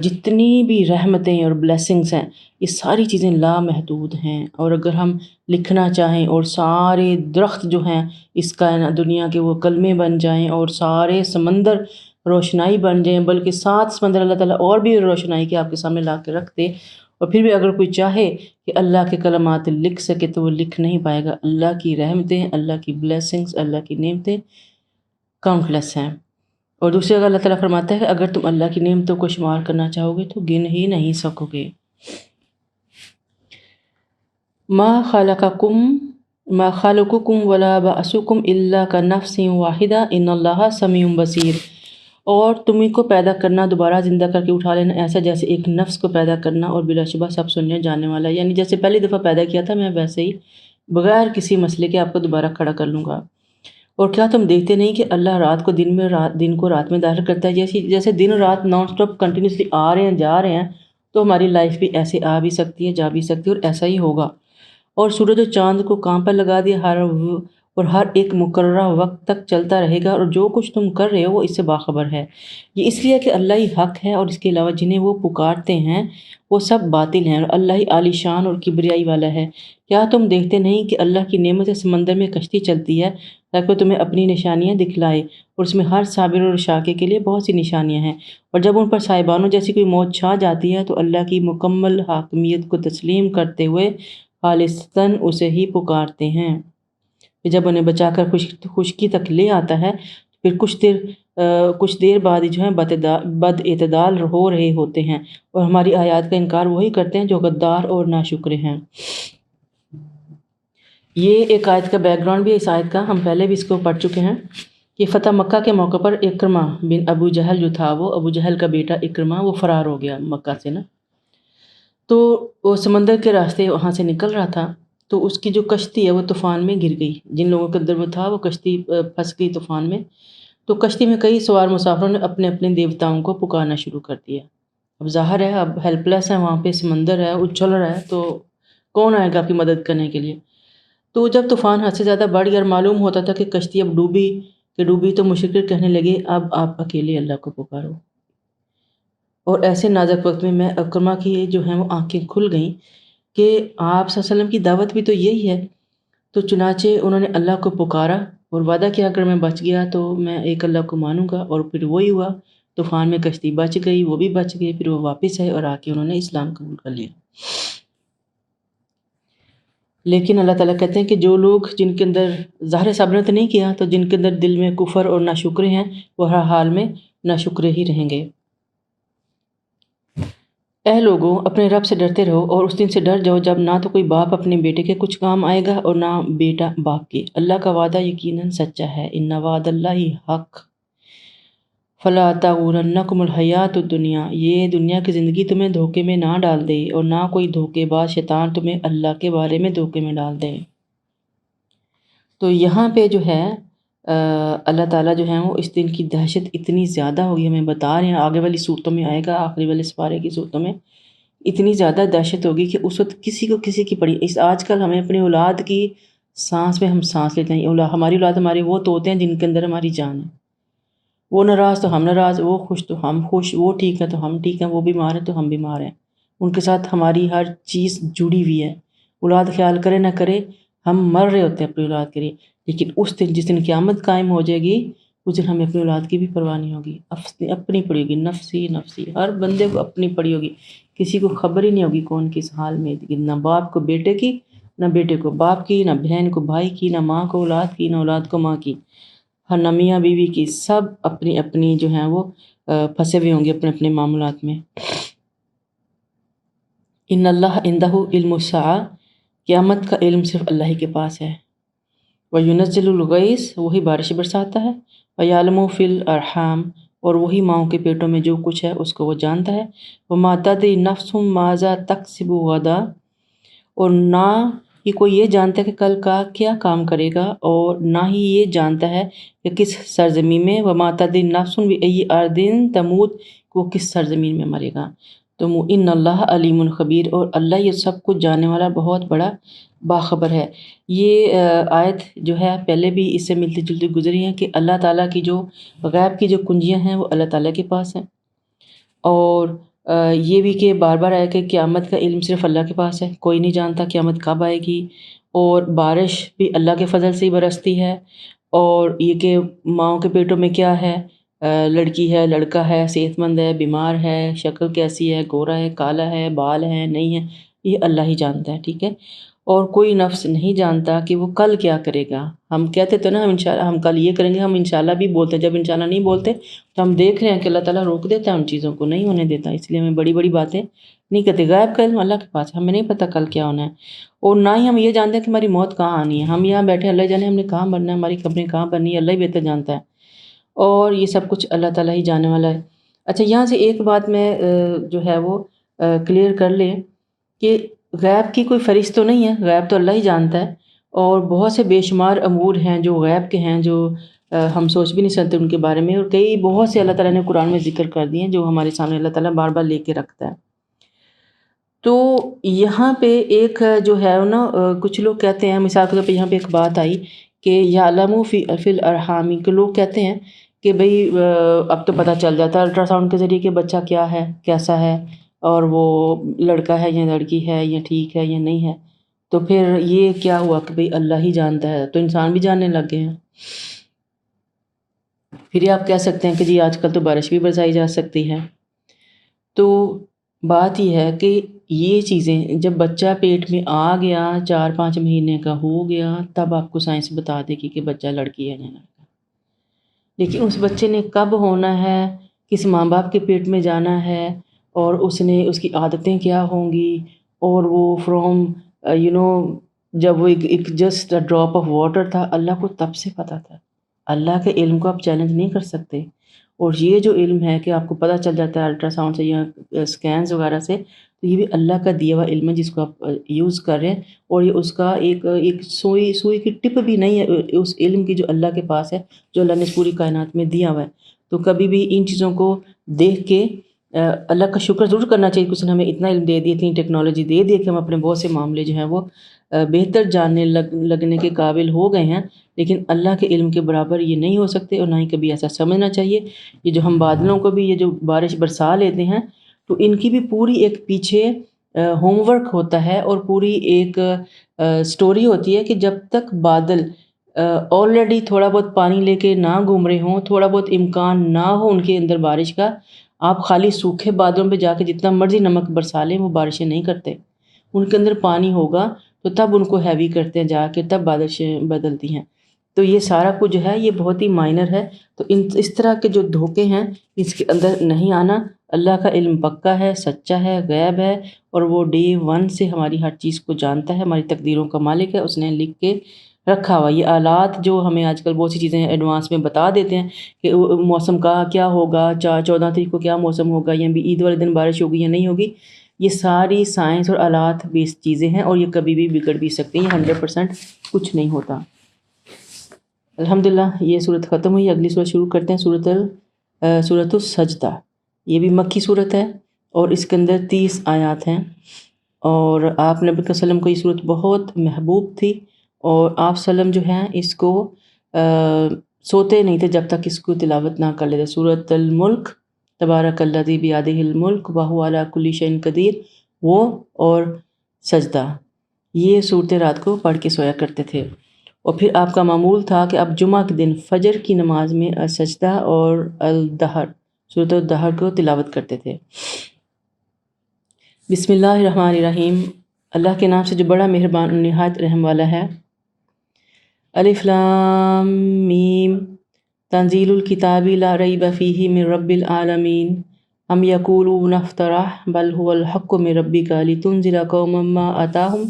جتنی بھی رحمتیں اور بلیسنگز ہیں، یہ ساری چیزیں لامحدود ہیں۔ اور اگر ہم لکھنا چاہیں اور سارے درخت جو ہیں اس کائنات دنیا کے وہ کلمے بن جائیں اور سارے سمندر روشنائی بن جائیں، بلکہ 7 سمندر اللہ تعالیٰ اور بھی روشنائی کے آپ کے سامنے لا کے رکھ دے، اور پھر بھی اگر کوئی چاہے کہ اللہ کے کلمات لکھ سکے تو وہ لکھ نہیں پائے گا۔ اللہ کی رحمتیں، اللہ کی بلیسنگز، اللہ کی نعمتیں کاؤنٹ لیس ہیں۔ اور دوسری جگہ اللہ تعالیٰ فرماتا ہے کہ اگر تم اللہ کی نعمتوں کو شمار کرنا چاہو گے تو گن ہی نہیں سکو گے۔ ما خلقکم ولا بعثکم الا کنفس واحدہ ان اللہ سمیع بصیر۔ اور تمہیں کو پیدا کرنا، دوبارہ زندہ کر کے اٹھا لینا، ایسا جیسے ایک نفس کو پیدا کرنا، اور بلا شبہ سب سننے جاننے والا ہے۔ یعنی جیسے پہلی دفعہ پیدا کیا تھا میں ویسے ہی بغیر کسی مسئلے کے آپ کو دوبارہ کھڑا کر لوں گا۔ اور کیا تم دیکھتے نہیں کہ اللہ رات کو دن میں، دن کو رات میں داخل کرتا ہے؟ جیسے دن رات نان سٹاپ کنٹینیوسلی آ رہے ہیں جا رہے ہیں، تو ہماری لائف بھی ایسے آ بھی سکتی ہے، جا بھی سکتی ہے، اور ایسا ہی ہوگا۔ اور سورج و چاند کو کام پر لگا دیا، ہر ایک مقررہ وقت تک چلتا رہے گا، اور جو کچھ تم کر رہے ہو وہ اس سے باخبر ہے۔ یہ اس لیے کہ اللہ ہی حق ہے، اور اس کے علاوہ جنہیں وہ پکارتے ہیں وہ سب باطل ہیں، اور اللہ ہی عالی شان اور کبریائی والا ہے۔ کیا تم دیکھتے نہیں کہ اللہ کی نعمت سے سمندر میں کشتی چلتی ہے تاکہ تمہیں اپنی نشانیاں دکھلائے، اور اس میں ہر صابر اور شاکر کے لیے بہت سی نشانیاں ہیں۔ اور جب ان پر صاحبانوں جیسی کوئی موت چھا جاتی ہے تو اللہ کی مکمل حاکمیت کو تسلیم کرتے ہوئے خالصتاً اسے ہی پکارتے ہیں۔ جب انہیں بچا کر خشکی تک لے آتا ہے، پھر کچھ دیر بعد جو ہیں بد اعتدال ہو رہے ہوتے ہیں، اور ہماری آیات کا انکار وہی کرتے ہیں جو غدار اور ناشکرے ہیں۔ یہ ایک آیت کا بیک گراؤنڈ بھی ہے اس آیت کا، ہم پہلے بھی اس کو پڑھ چکے ہیں کہ فتح مکہ کے موقع پر اکرمہ بن ابو جہل جو تھا، وہ ابو جہل کا بیٹا اکرمہ، وہ فرار ہو گیا مکہ سے نا۔ تو وہ سمندر کے راستے وہاں سے نکل رہا تھا، تو اس کی جو کشتی ہے وہ طوفان میں گر گئی۔ جن لوگوں کے اندر وہ تھا وہ کشتی پھنس گئی طوفان میں۔ تو کشتی میں کئی سوار مسافروں نے اپنے اپنے دیوتاؤں کو پکارنا شروع کر دیا۔ اب ظاہر ہے اب ہیلپ لیس ہے، وہاں پہ سمندر ہے، اچھل رہا ہے، تو کون آئے گا آپ کی مدد کرنے کے لیے؟ تو جب طوفان حد سے زیادہ بڑھ گیا اور معلوم ہوتا تھا کہ کشتی اب ڈوبی تو مشرکین کہنے لگے اب آپ اکیلے اللہ کو پکارو۔ اور ایسے نازک وقت میں اکرمہ کی جو ہیں وہ آنکھیں کھل گئیں کہ آپ صلی اللہ علیہ وسلم کی دعوت بھی تو یہی ہے۔ تو چنانچہ انہوں نے اللہ کو پکارا اور وعدہ کیا اگر میں بچ گیا تو میں ایک اللہ کو مانوں گا، اور پھر وہی ہوا، طوفان میں کشتی بچ گئی، وہ بھی بچ گئی، پھر وہ واپس آئے اور آ کے انہوں نے اسلام قبول کر لیا۔ لیکن اللہ تعالیٰ کہتے ہیں کہ جو لوگ جن کے اندر ظاہر صبر تو نہیں کیا، تو جن کے اندر دل میں کفر اور ناشکرے ہیں وہ ہر حال میں ناشکرے ہی رہیں گے۔ اے لوگوں، اپنے رب سے ڈرتے رہو اور اس دن سے ڈر جاؤ جب نہ تو کوئی باپ اپنے بیٹے کے کچھ کام آئے گا اور نہ بیٹا باپ کے۔ اللہ کا وعدہ یقیناً سچا ہے، ان وعد اللہ حق۔ فلا تغرنکم الحیات الدنیا، یہ دنیا کی زندگی تمہیں دھوکے میں نہ ڈال دے، اور نہ کوئی دھوکے باز شیطان تمہیں اللہ کے بارے میں دھوکے میں ڈال دے۔ تو یہاں پہ جو ہے اللہ تعالیٰ جو ہے وہ اس دن کی دہشت اتنی زیادہ ہوگی، ہمیں بتا رہے ہیں، آگے والی صورتوں میں آئے گا، آخری والے سپارے کی صورتوں میں اتنی زیادہ دہشت ہوگی کہ اس وقت کسی کو کسی کی پڑی۔ آج کل ہمیں اپنی اولاد کی سانس میں ہم سانس لیتے ہیں، ہماری اولاد ہمارے وہ توتے ہیں جن کے اندر ہماری جان ہے۔ وہ ناراض تو ہم ناراض، وہ خوش تو ہم خوش، وہ ٹھیک ہے تو ہم ٹھیک ہیں، وہ بیمار ہیں تو ہم بیمار ہیں۔ ان کے ساتھ ہماری ہر چیز جڑی ہوئی ہے۔ اولاد خیال کرے نہ کرے ہم مر رہے ہوتے ہیں اپنی اولاد کے لیے، لیکن اس دن جس دن قیامت قائم ہو جائے گی اس دن ہمیں اپنی اولاد کی بھی پرواہ نہیں ہوگی، اپنی پڑی ہوگی، نفسی نفسی، ہر بندے کو اپنی پڑی ہوگی، کسی کو خبر ہی نہیں ہوگی کون کس حال میں، نہ باپ کو بیٹے کی، نہ بیٹے کو باپ کی، نہ بہن کو بھائی کی، نہ ماں کو اولاد کی، نہ اولاد کو ماں کی، ہر نہ میاں بیوی کی، سب اپنی اپنی جو ہیں وہ پھنسے ہوئے ہوں گے اپنے اپنے معاملات میں۔ ان اللہ عندہ علم الساعہ، قیامت کا علم صرف اللہ ہی کے پاس ہے۔ وَيُنَزِّلُ الْغَيْثَ، وہی بارش برساتا ہے۔ وَيَعْلَمُ فِي الْأَرْحَامِ، اور وہی ماؤں کے پیٹوں میں جو کچھ ہے اس کو وہ جانتا ہے۔ وَمَا تَدْرِي نَفْسٌ مَاذَا تَكْسِبُ غَدًا، اور نہ ہی کوئی یہ جانتا ہے کہ کل کا کیا کام کرے گا، اور نہ ہی یہ جانتا ہے کہ کس سرزمین میں۔ وَمَا تَدْرِي نَفْسٌ بِأَيِّ أَرْضٍ تَمُوتُ، وہ کس سرزمین میں مرے گا۔ تو ان اللہ علیم خبیر، اور اللہ یہ سب کچھ جاننے والا بہت بڑا باخبر ہے۔ یہ آیت جو ہے پہلے بھی اس سے ملتی جلتی گزری ہے کہ اللہ تعالیٰ کی جو غیب کی جو کنجیاں ہیں وہ اللہ تعالیٰ کے پاس ہیں، اور یہ بھی کہ بار بار آیا کہ قیامت کا علم صرف اللہ کے پاس ہے، کوئی نہیں جانتا قیامت کب آئے گی، اور بارش بھی اللہ کے فضل سے ہی برستی ہے، اور یہ کہ ماؤں کے پیٹوں میں کیا ہے، لڑکی ہے لڑکا ہے، صحت مند ہے بیمار ہے، شکل کیسی ہے، گورا ہے کالا ہے، بال ہے نہیں ہے، یہ اللہ ہی جانتا ہے، ٹھیک ہے۔ اور کوئی نفس نہیں جانتا کہ وہ کل کیا کرے گا۔ ہم کہتے تھے نا ہم کل یہ کریں گے، ہم انشاءاللہ بھی بولتے ہیں، جب انشاءاللہ نہیں بولتے تو ہم دیکھ رہے ہیں کہ اللہ تعالیٰ روک دیتا ہے ان چیزوں کو، نہیں ہونے دیتا، اس لیے ہمیں بڑی بڑی باتیں نہیں کرتے۔ غیب کا علم اللہ کے پاس ہے، ہمیں نہیں پتہ کل کیا ہونا ہے، اور نہ ہی ہم یہ جانتے ہیں کہ ہماری موت کہاں آنی ہے۔ ہم یہاں بیٹھے اللہ جانے ہم نے کہاں مرنا ہے، ہماری قبریں کہاں بننی ہے، اللہ ہی بہتر جانتا ہے، اور یہ سب کچھ اللہ تعالیٰ ہی جاننے والا ہے۔ اچھا، یہاں سے ایک بات میں جو ہے وہ کلیئر کر لیں کہ غیب کی کوئی فہرست تو نہیں ہے، غیب تو اللہ ہی جانتا ہے، اور بہت سے بے شمار امور ہیں جو غیب کے ہیں، جو ہم سوچ بھی نہیں سکتے ان کے بارے میں، اور کئی بہت سے اللہ تعالیٰ نے قرآن میں ذکر کر دیے ہیں جو ہمارے سامنے اللہ تعالیٰ بار بار لے کے رکھتا ہے۔ تو یہاں پہ ایک جو ہے نا، کچھ لوگ کہتے ہیں، مثال کے طور پہ یہاں پہ ایک بات آئی کہ یعلم فی الارحام، کہ لوگ کہتے ہیں کہ بھئی اب تو پتہ چل جاتا ہے الٹرا ساؤنڈ کے ذریعے کہ بچہ کیا ہے کیسا ہے، اور وہ لڑکا ہے یا لڑکی ہے یا ٹھیک ہے یا نہیں ہے، تو پھر یہ کیا ہوا کہ بھئی اللہ ہی جانتا ہے، تو انسان بھی جاننے لگ گئے ہیں۔ پھر یہ آپ کہہ سکتے ہیں کہ جی آج کل تو بارش بھی برسائی جا سکتی ہے۔ تو بات یہ ہے کہ یہ چیزیں جب بچہ پیٹ میں آ گیا، 4-5 مہینے کا ہو گیا، تب آپ کو سائنس بتا دے گی کہ بچہ لڑکی ہے یا لڑکا، لیکن اس بچے نے کب ہونا ہے، کس ماں باپ کے پیٹ میں جانا ہے، اور اس کی عادتیں کیا ہوں گی، اور وہ فرام جب وہ ایک جسٹ ڈراپ آف واٹر تھا، اللہ کو تب سے پتہ تھا۔ اللہ کے علم کو آپ چیلنج نہیں کر سکتے، اور یہ جو علم ہے کہ آپ کو پتہ چل جاتا ہے الٹرا ساؤنڈ سے یا اسکینز وغیرہ سے، تو یہ بھی اللہ کا دیا ہوا علم ہے جس کو آپ یوز کر رہے ہیں، اور یہ اس کا ایک سوئی کی ٹپ بھی نہیں ہے اس علم کی جو اللہ کے پاس ہے، جو اللہ نے پوری کائنات میں دیا ہوا ہے۔ تو کبھی بھی ان چیزوں کو دیکھ کے اللہ کا شکر ضرور کرنا چاہیے کہ اس نے ہمیں اتنا علم دے دیا، اتنی ٹیکنالوجی دے دی کہ ہم اپنے بہت سے معاملے جو ہیں وہ بہتر جاننے لگنے کے قابل ہو گئے ہیں، لیکن اللہ کے علم کے برابر یہ نہیں ہو سکتے، اور نہ ہی کبھی ایسا سمجھنا چاہیے۔ یہ جو ہم بادلوں کو بھی، یہ جو بارش برسا لیتے ہیں، تو ان کی بھی پوری ایک پیچھے ہوم ورک ہوتا ہے، اور پوری ایک سٹوری ہوتی ہے کہ جب تک بادل آلریڈی تھوڑا بہت پانی لے کے نہ گھوم رہے ہوں، تھوڑا بہت امکان نہ ہو ان کے اندر بارش کا، آپ خالی سوکھے بادلوں پہ جا کے جتنا مرضی نمک برسا لیں، وہ بارشیں نہیں کرتے۔ ان کے اندر پانی ہوگا تو تب ان کو ہیوی کرتے ہیں جا کے، تب بارشیں بدلتی ہیں۔ تو یہ سارا کچھ جو ہے یہ بہت ہی مائنر ہے، تو اس طرح کے جو دھوکے ہیں اس کے اندر نہیں آنا۔ اللہ کا علم پکا ہے، سچا ہے، غیب ہے، اور وہ ڈے 1 سے ہماری ہر چیز کو جانتا ہے، ہماری تقدیروں کا مالک ہے، اس نے لکھ کے رکھا ہوا۔ یہ آلات جو ہمیں آج کل بہت سی چیزیں ایڈوانس میں بتا دیتے ہیں کہ موسم کا کیا ہوگا، 14 تاریخ کو کیا موسم ہوگا، یا عید والے دن بارش ہوگی یا نہیں ہوگی، یہ ساری سائنس اور آلات بیس چیزیں ہیں، اور یہ کبھی بھی بگڑ بھی سکتی ہیں، 100% کچھ نہیں ہوتا۔ الحمدللہ یہ صورت ختم ہوئی، اگلی صورت شروع کرتے ہیں، سورۃ السجدہ۔ یہ بھی مکی صورت ہے، اور اس کے اندر 30 آیات ہیں، اور آپ نبی صلی اللہ علیہ وسلم کو یہ صورت بہت محبوب تھی، اور آپ وسلم جو ہیں اس کو سوتے نہیں تھے جب تک اس کو تلاوت نہ کر لیتے۔ سورۃ الملک، تبارک الذی بیدہ الملک وہو علی کل شیء قدیر، وہ اور سجدہ، یہ صورتیں رات کو پڑھ کے سویا کرتے تھے۔ اور پھر آپ کا معمول تھا کہ آپ جمعہ کے دن فجر کی نماز میں السجدہ اور الدہر، سورۃ الدہر کو تلاوت کرتے تھے۔ بسم اللہ الرحمن الرحیم، اللہ کے نام سے جو بڑا مہربان اور نہایت رحم والا ہے۔ الف لام میم، تنزیل الکتاب لا ریب فیہ من رب العالمین، ام یقولون افتراه بل هو الحق من ربک لتنذر قوما ما اتاہم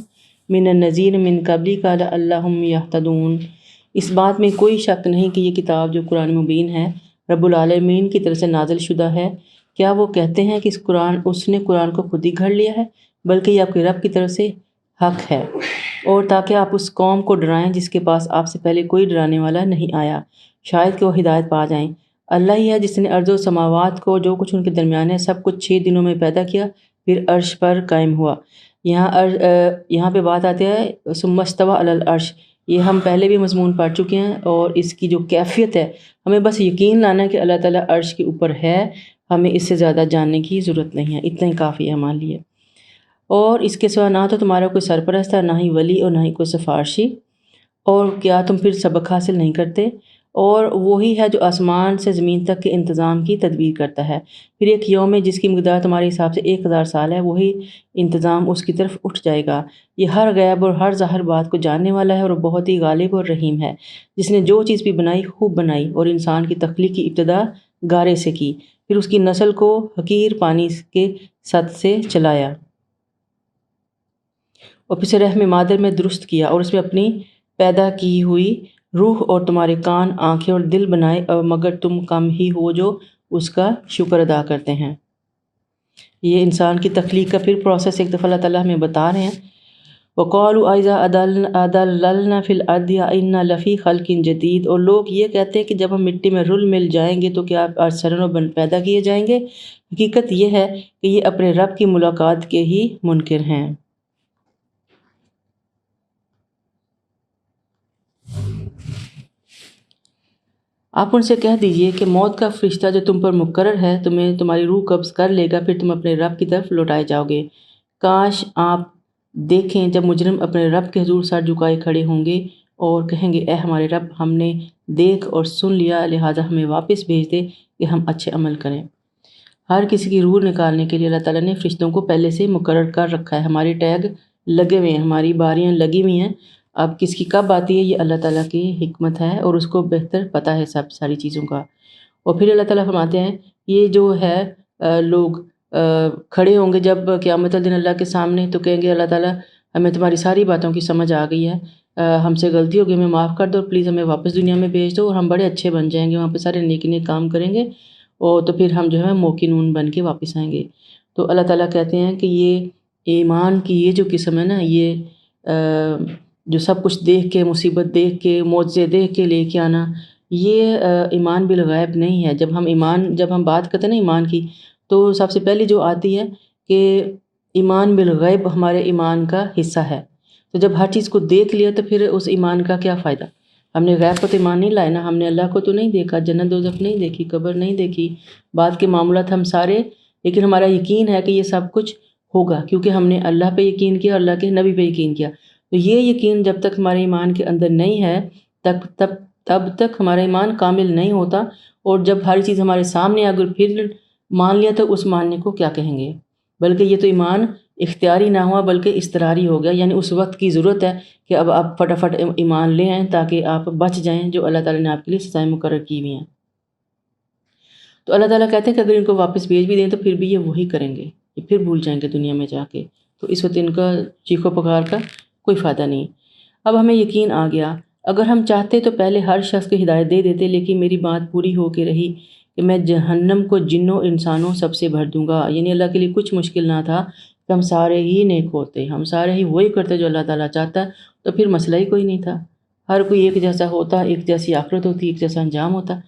من النذیر من قبلک لعلہم یہتدون۔ اس بات میں کوئی شک نہیں کہ یہ کتاب جو قرآن مبین ہے رب العالمین کی طرف سے نازل شدہ ہے۔ کیا وہ کہتے ہیں کہ اس نے قرآن کو خود ہی گھڑ لیا ہے؟ بلکہ یہ آپ کے رب کی طرف سے حق ہے، اور تاکہ آپ اس قوم کو ڈرائیں جس کے پاس آپ سے پہلے کوئی ڈرانے والا نہیں آیا، شاید کہ وہ ہدایت پا جائیں۔ اللہ ہی ہے جس نے ارض و سماوات کو جو کچھ ان کے درمیان ہے سب کچھ 6 دنوں میں پیدا کیا، پھر عرش پر قائم ہوا۔ یہاں پہ بات آتی ہے ثم استوى علی العرش، یہ ہم پہلے بھی مضمون پڑھ چکے ہیں، اور اس کی جو کیفیت ہے ہمیں بس یقین لانا ہے کہ اللہ تعالیٰ عرش کے اوپر ہے، ہمیں اس سے زیادہ جاننے کی ضرورت نہیں ہے، اتنا ہی کافی ہے ہمارے لیے۔ اور اس کے سوا نہ تو تمہارا کوئی سرپرست ہے، نہ ہی ولی، اور نہ ہی کوئی سفارشی، اور کیا تم پھر سبق حاصل نہیں کرتے؟ اور وہی ہے جو آسمان سے زمین تک کے انتظام کی تدبیر کرتا ہے، پھر ایک یوم جس کی مقدار تمہارے حساب سے 1000 سال ہے، وہی انتظام اس کی طرف اٹھ جائے گا۔ یہ ہر غیب اور ہر ظاہر بات کو جاننے والا ہے، اور بہت ہی غالب اور رحیم ہے، جس نے جو چیز بھی بنائی خوب بنائی، اور انسان کی تخلیق کی ابتدا گارے سے کی، پھر اس کی نسل کو حقیر پانی کے سطح سے چلایا، اور پھر رحم مادر میں درست کیا، اور اس میں اپنی پیدا کی ہوئی روح اور تمہارے کان، آنکھیں اور دل بنائے، مگر تم کم ہی ہو جو اس کا شکر ادا کرتے ہیں۔ یہ انسان کی تخلیق کا پھر پروسیس ایک دفعہ اللہ تعالیٰ ہمیں بتا رہے ہیں۔ وَقَالُوا أَإِذَا أَضَلَّلْنَا فِي الْأَرْضِ أَإِنَّا لَفِي خَلْقٍ جَدِيدٍ، اور لوگ یہ کہتے ہیں کہ جب ہم مٹی میں رل مل جائیں گے تو کیا آپ سرنو پیدا کیے جائیں گے؟ حقیقت یہ ہے کہ یہ اپنے رب کی ملاقات کے ہی منکر ہیں۔ آپ ان سے کہہ دیجئے کہ موت کا فرشتہ جو تم پر مقرر ہے تمہیں تمہاری روح قبض کر لے گا، پھر تم اپنے رب کی طرف لوٹائے جاؤ گے۔ کاش آپ دیکھیں جب مجرم اپنے رب کے حضور سر جھکائے کھڑے ہوں گے اور کہیں گے اے ہمارے رب، ہم نے دیکھ اور سن لیا، لہٰذا ہمیں واپس بھیج دے کہ ہم اچھے عمل کریں۔ ہر کسی کی روح نکالنے کے لیے اللہ تعالیٰ نے فرشتوں کو پہلے سے مقرر کر رکھا ہے، ہمارے ٹیگ لگے ہوئے ہیں، ہماری باریاں لگی ہوئی ہیں، اب کس کی کب آتی ہے یہ اللہ تعالیٰ کی حکمت ہے، اور اس کو بہتر پتہ ہے ساری چیزوں کا۔ اور پھر اللہ تعالیٰ فرماتے ہیں یہ جو ہے لوگ کھڑے ہوں گے جب قیامت الدین اللہ کے سامنے، تو کہیں گے اللہ تعالیٰ ہمیں تمہاری ساری باتوں کی سمجھ آ گئی ہے، ہم سے غلطی ہو گئی، ہمیں معاف کر دو، پلیز ہمیں واپس دنیا میں بھیج دو، اور ہم بڑے اچھے بن جائیں گے، وہاں پہ سارے نیک نیک کام کریں گے، اور تو پھر ہم جو ہے موقنون بن کے واپس آئیں گے۔ تو اللہ تعالیٰ کہتے ہیں کہ یہ ایمان کی یہ جو قسم ہے نا، یہ جو سب کچھ دیکھ کے، مصیبت دیکھ کے، معجزے دیکھ کے لے کے آنا، یہ ایمان بالغیب نہیں ہے۔ جب ہم بات کرتے ہیں نا ایمان کی، تو سب سے پہلی جو آتی ہے کہ ایمان بالغیب ہمارے ایمان کا حصہ ہے۔ تو جب ہر چیز کو دیکھ لیا تو پھر اس ایمان کا کیا فائدہ؟ ہم نے غیب پر تو ایمان نہیں لائے نا، ہم نے اللہ کو تو نہیں دیکھا، جنت دوزخ نہیں دیکھی، قبر نہیں دیکھی، بعد کے معاملات ہم سارے، لیکن ہمارا یقین ہے کہ یہ سب کچھ ہوگا کیونکہ ہم نے اللہ پہ یقین کیا اور اللہ کے نبی پہ یقین کیا۔ تو یہ یقین جب تک ہمارے ایمان کے اندر نہیں ہے تب تک ہمارا ایمان کامل نہیں ہوتا، اور جب ہر چیز ہمارے سامنے اگر پھر مان لیا تو اس ماننے کو کیا کہیں گے؟ بلکہ یہ تو ایمان اختیاری نہ ہوا بلکہ اضطراری ہو گیا، یعنی اس وقت کی ضرورت ہے کہ اب آپ فٹافٹ ایمان لے آئیں تاکہ آپ بچ جائیں جو اللہ تعالیٰ نے آپ کے لیے سزائیں مقرر کی ہوئی ہیں۔ تو اللہ تعالیٰ کہتے ہیں کہ اگر ان کو واپس بھیج بھی دیں تو پھر بھی یہ وہی کریں گے، یہ پھر بھول جائیں گے دنیا میں جا کے، تو اس وقت ان کا چیخو پکار کا کوئی فائدہ نہیں۔ اب ہمیں یقین آ گیا، اگر ہم چاہتے تو پہلے ہر شخص کو ہدایت دے دیتے، لیکن میری بات پوری ہو کے رہی کہ میں جہنم کو جنوں انسانوں سب سے بھر دوں گا۔ یعنی اللہ کے لیے کچھ مشکل نہ تھا کہ ہم سارے ہی نیک ہوتے، ہم سارے ہی وہی کرتے جو اللہ تعالیٰ چاہتا ہے، تو پھر مسئلہ ہی کوئی نہیں تھا، ہر کوئی ایک جیسا ہوتا، ایک جیسی آخرت ہوتی، ایک جیسا انجام ہوتا،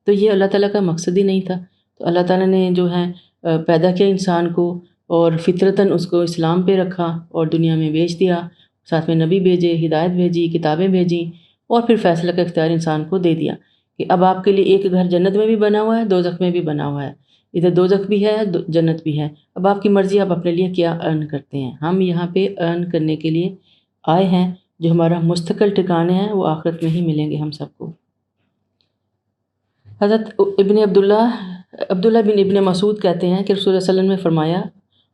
تو یہ اللہ تعالیٰ کا مقصد ہی نہیں تھا۔ تو اللہ تعالیٰ نے جو ہے پیدا کیا انسان کو، اور فطرتاً اس کو اسلام پہ رکھا اور دنیا میں بھیج دیا، ساتھ میں نبی بھیجے، ہدایت بھیجی، کتابیں بھیجیں، اور پھر فیصلہ کا اختیار انسان کو دے دیا کہ اب آپ کے لیے ایک گھر جنت میں بھی بنا ہوا ہے، دوزخ میں بھی بنا ہوا ہے، ادھر دوزخ بھی ہے جنت بھی ہے، اب آپ کی مرضی، آپ اپنے لیے کیا ارن کرتے ہیں۔ ہم یہاں پہ ارن کرنے کے لیے آئے ہیں، جو ہمارا مستقل ٹھکانے ہیں وہ آخرت میں ہی ملیں گے ہم سب کو۔ حضرت عبداللہ بن ابن مسعود کہتے ہیں کہ رسول اللہ صلی اللہ علیہ وسلم نے فرمایا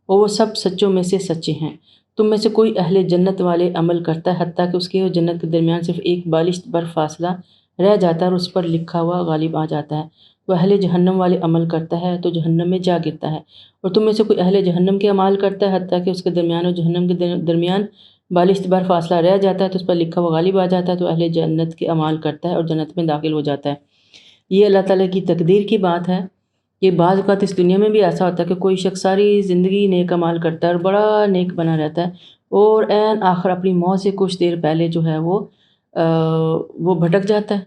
اور وہ سب سچوں میں سے سچے ہیں، تم میں سے کوئی اہل جنت والے عمل کرتا ہے حتیٰ کہ اس کے اور جنت کے درمیان صرف ایک بالشت بر فاصلہ رہ جاتا ہے اور اس پر لکھا ہوا غالب آ جاتا ہے، وہ اہل جہنم والے عمل کرتا ہے تو جہنم میں جا گرتا ہے، اور تم میں سے کوئی اہل جہنم کے اعمال کرتا ہے حتیٰ کہ اس کے درمیان اور جہنم کے درمیان بالشت بر فاصلہ رہ جاتا ہے تو اس پر لکھا ہوا غالب آ جاتا ہے، تو اہل جنت کے اعمال کرتا ہے اور جنت میں داخل ہو جاتا ہے۔ یہ اللہ تعالیٰ کی تقدیر کی بات ہے۔ یہ بعض اوقات اس دنیا میں بھی ایسا ہوتا ہے کہ کوئی شخص ساری زندگی نیک اعمال کرتا ہے اور بڑا نیک بنا رہتا ہے، اور عین آخر اپنی موت سے کچھ دیر پہلے جو ہے وہ بھٹک جاتا ہے،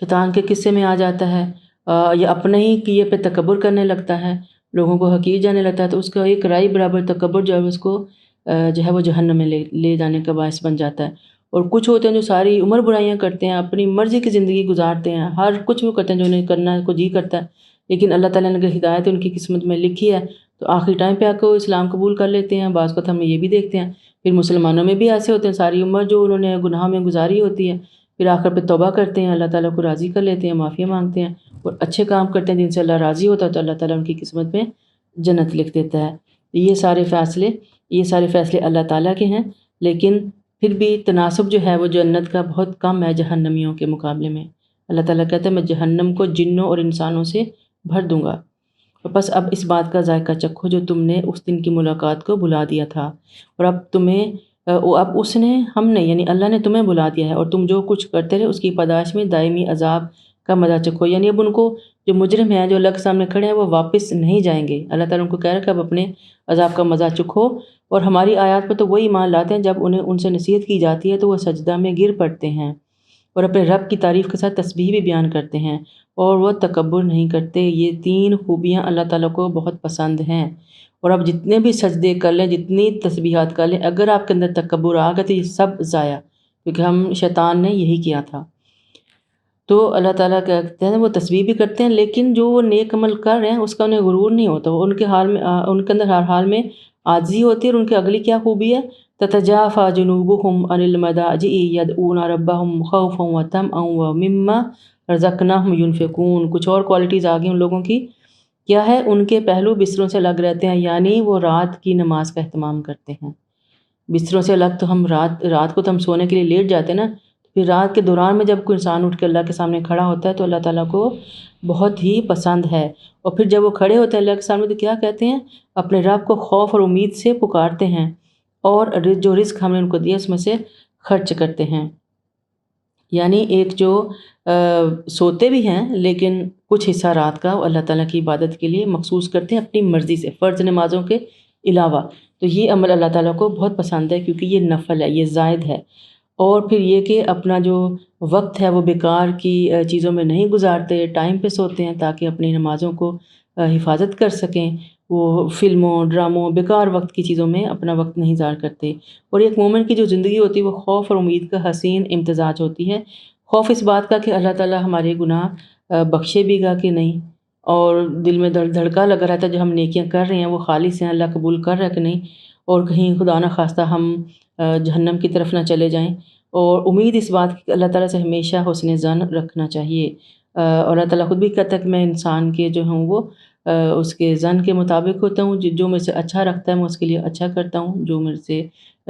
شیطان کے قصے میں آ جاتا ہے، یا اپنے ہی کیے پہ تکبر کرنے لگتا ہے، لوگوں کو حقیر جانے لگتا ہے، تو اس کا ایک رائی برابر تکبر جو ہے اس کو جو ہے وہ جہنم میں لے جانے کا باعث بن جاتا ہے۔ اور کچھ ہوتے ہیں جو ساری عمر برائیاں کرتے ہیں، اپنی مرضی کی زندگی گزارتے ہیں، ہر کچھ وہ کرتے ہیں جو انہیں کرنا کو جی کرتا ہے، لیکن اللہ تعالیٰ نے اگر ہدایت ان کی قسمت میں لکھی ہے تو آخری ٹائم پہ آ کے وہ اسلام قبول کر لیتے ہیں۔ بعض وقت ہم یہ بھی دیکھتے ہیں پھر مسلمانوں میں بھی ایسے ہوتے ہیں، ساری عمر جو انہوں نے گناہ میں گزاری ہوتی ہے، پھر آخر پہ توبہ کرتے ہیں، اللہ تعالیٰ کو راضی کر لیتے ہیں، معافی مانگتے ہیں اور اچھے کام کرتے ہیں جن سے اللہ راضی ہوتا ہے، تو اللہ تعالیٰ ان کی قسمت میں جنت لکھ دیتا ہے۔ یہ سارے فیصلے اللہ تعالیٰ کے ہیں، لیکن پھر بھی تناسب جو ہے وہ جنت کا بہت کم ہے جہنمیوں کے مقابلے میں۔ اللہ تعالیٰ کہتا ہے میں جہنم کو جنوں اور انسانوں سے بھر دوں گا، بس اب اس بات کا ذائقہ چکھو جو تم نے اس دن کی ملاقات کو بھلا دیا تھا، اور اب اس نے ہم نے یعنی اللہ نے تمہیں بلا دیا ہے، اور تم جو کچھ کرتے رہے اس کی پاداش میں دائمی عذاب کا مزہ چکھو۔ یعنی اب ان کو جو مجرم ہیں جو اللہ کے سامنے کھڑے ہیں وہ واپس نہیں جائیں گے۔ اللہ تعالیٰ ان کو کہہ رہا ہے کہ اب اپنے عذاب کا مزہ چکھو، اور ہماری آیات پر تو وہی ایمان لاتے ہیں جب انہیں ان سے نصیحت کی جاتی ہے تو وہ سجدہ میں گر پڑتے ہیں اور اپنے رب کی تعریف کے ساتھ تسبیح بھی بیان کرتے ہیں، اور وہ تکبر نہیں کرتے۔ یہ 3 خوبیاں اللہ تعالیٰ کو بہت پسند ہیں۔ اور اب جتنے بھی سجدے کر لیں، جتنی تسبیحات کر لیں، اگر آپ کے اندر تکبر آ گیا تو یہ سب ضائع، کیونکہ شیطان نے یہی کیا تھا۔ تو اللہ تعالیٰ کہتے ہیں وہ تسبیح بھی کرتے ہیں، لیکن جو وہ نیک عمل کر رہے ہیں اس کا انہیں غرور نہیں ہوتا، وہ ان کے اندر ہر حال میں عاجزی ہوتی ہے۔ اور ان کی اگلی کیا خوبی ہے؟ تتجافا جنوبهم عن المضاجع يدعون ربهم خوفا وطمعا ومما رزقناهم ينفقون۔ کچھ اور کوالٹیز آ گئی ان لوگوں کی، کیا ہے؟ ان کے پہلو بستروں سے الگ رہتے ہیں، یعنی وہ رات کی نماز کا اہتمام کرتے ہیں۔ بستروں سے الگ تو ہم رات کو تو ہم سونے کے لیے لیٹ جاتے ہیں نا، پھر رات کے دوران میں جب کوئی انسان اٹھ کے اللہ کے سامنے کھڑا ہوتا ہے تو اللہ تعالیٰ کو بہت ہی پسند ہے۔ اور پھر جب وہ کھڑے ہوتے ہیں اللہ کے سامنے تو کیا کہتے ہیں؟ اپنے رب کو خوف اور امید سے پکارتے ہیں، اور جو رزق ہم نے ان کو دیا اس میں سے خرچ کرتے ہیں۔ یعنی ایک جو سوتے بھی ہیں لیکن کچھ حصہ رات کا وہ اللہ تعالیٰ کی عبادت کے لیے مخصوص کرتے ہیں اپنی مرضی سے، فرض نمازوں کے علاوہ۔ تو یہ عمل اللہ تعالیٰ کو بہت پسند ہے کیونکہ یہ نفل ہے، یہ زائد ہے۔ اور پھر یہ کہ اپنا جو وقت ہے وہ بیکار کی چیزوں میں نہیں گزارتے، ٹائم پہ سوتے ہیں تاکہ اپنی نمازوں کو حفاظت کر سکیں، وہ فلموں ڈراموں بیکار وقت کی چیزوں میں اپنا وقت نہیں ضائع کرتے۔ اور ایک مومن کی جو زندگی ہوتی ہے وہ خوف اور امید کا حسین امتزاج ہوتی ہے۔ خوف اس بات کا کہ اللہ تعالیٰ ہمارے گناہ بخشے بھی گا کہ نہیں، اور دل میں دھڑکا لگا رہتا ہے جو ہم نیکیاں کر رہے ہیں وہ خالص ہیں، اللہ قبول کر رہا ہے کہ نہیں، اور کہیں خدا نہ خواستہ ہم جہنم کی طرف نہ چلے جائیں۔ اور امید اس بات کی کہ اللہ تعالیٰ سے ہمیشہ حسن ظن رکھنا چاہیے، اور اللہ تعالیٰ خود بھی کہتا ہے کہ میں انسان کے جو ہوں وہ اس کے ظن کے مطابق ہوتا ہوں، جو میرے سے اچھا رکھتا ہے میں اس کے لیے اچھا کرتا ہوں، جو میرے سے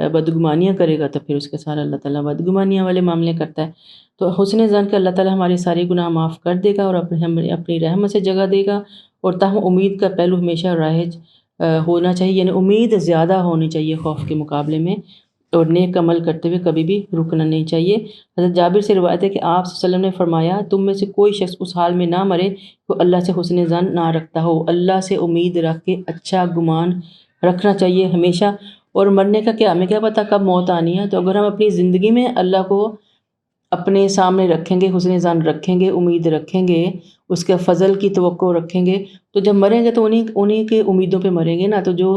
بدگمانیاں کرے گا تو پھر اس کے ساتھ اللہ تعالیٰ بدگمانیاں والے معاملے کرتا ہے۔ تو حسن ظن کہ اللہ تعالیٰ ہمارے سارے گناہ معاف کر دے گا اور اپنی رحمت سے جگہ دے گا، اور تاہم امید کا پہلو ہمیشہ رائج ہونا چاہیے، یعنی امید زیادہ ہونی چاہیے خوف کے مقابلے میں، اور نیک عمل کرتے ہوئے کبھی بھی رکنا نہیں چاہیے۔ حضرت جابر سے روایت ہے کہ آپ صلی اللہ علیہ وسلم نے فرمایا تم میں سے کوئی شخص اس حال میں نہ مرے کہ اللہ سے حسن ظن نہ رکھتا ہو۔ اللہ سے امید رکھ کے اچھا گمان رکھنا چاہیے ہمیشہ۔ اور مرنے کا کیا، ہمیں کیا پتہ کب موت آنی ہے، تو اگر ہم اپنی زندگی میں اللہ کو اپنے سامنے رکھیں گے، حسن ظن رکھیں گے، امید رکھیں گے، اس کے فضل کی توقع رکھیں گے، تو جب مریں گے تو انہی کے امیدوں پہ مریں گے نا۔ تو جو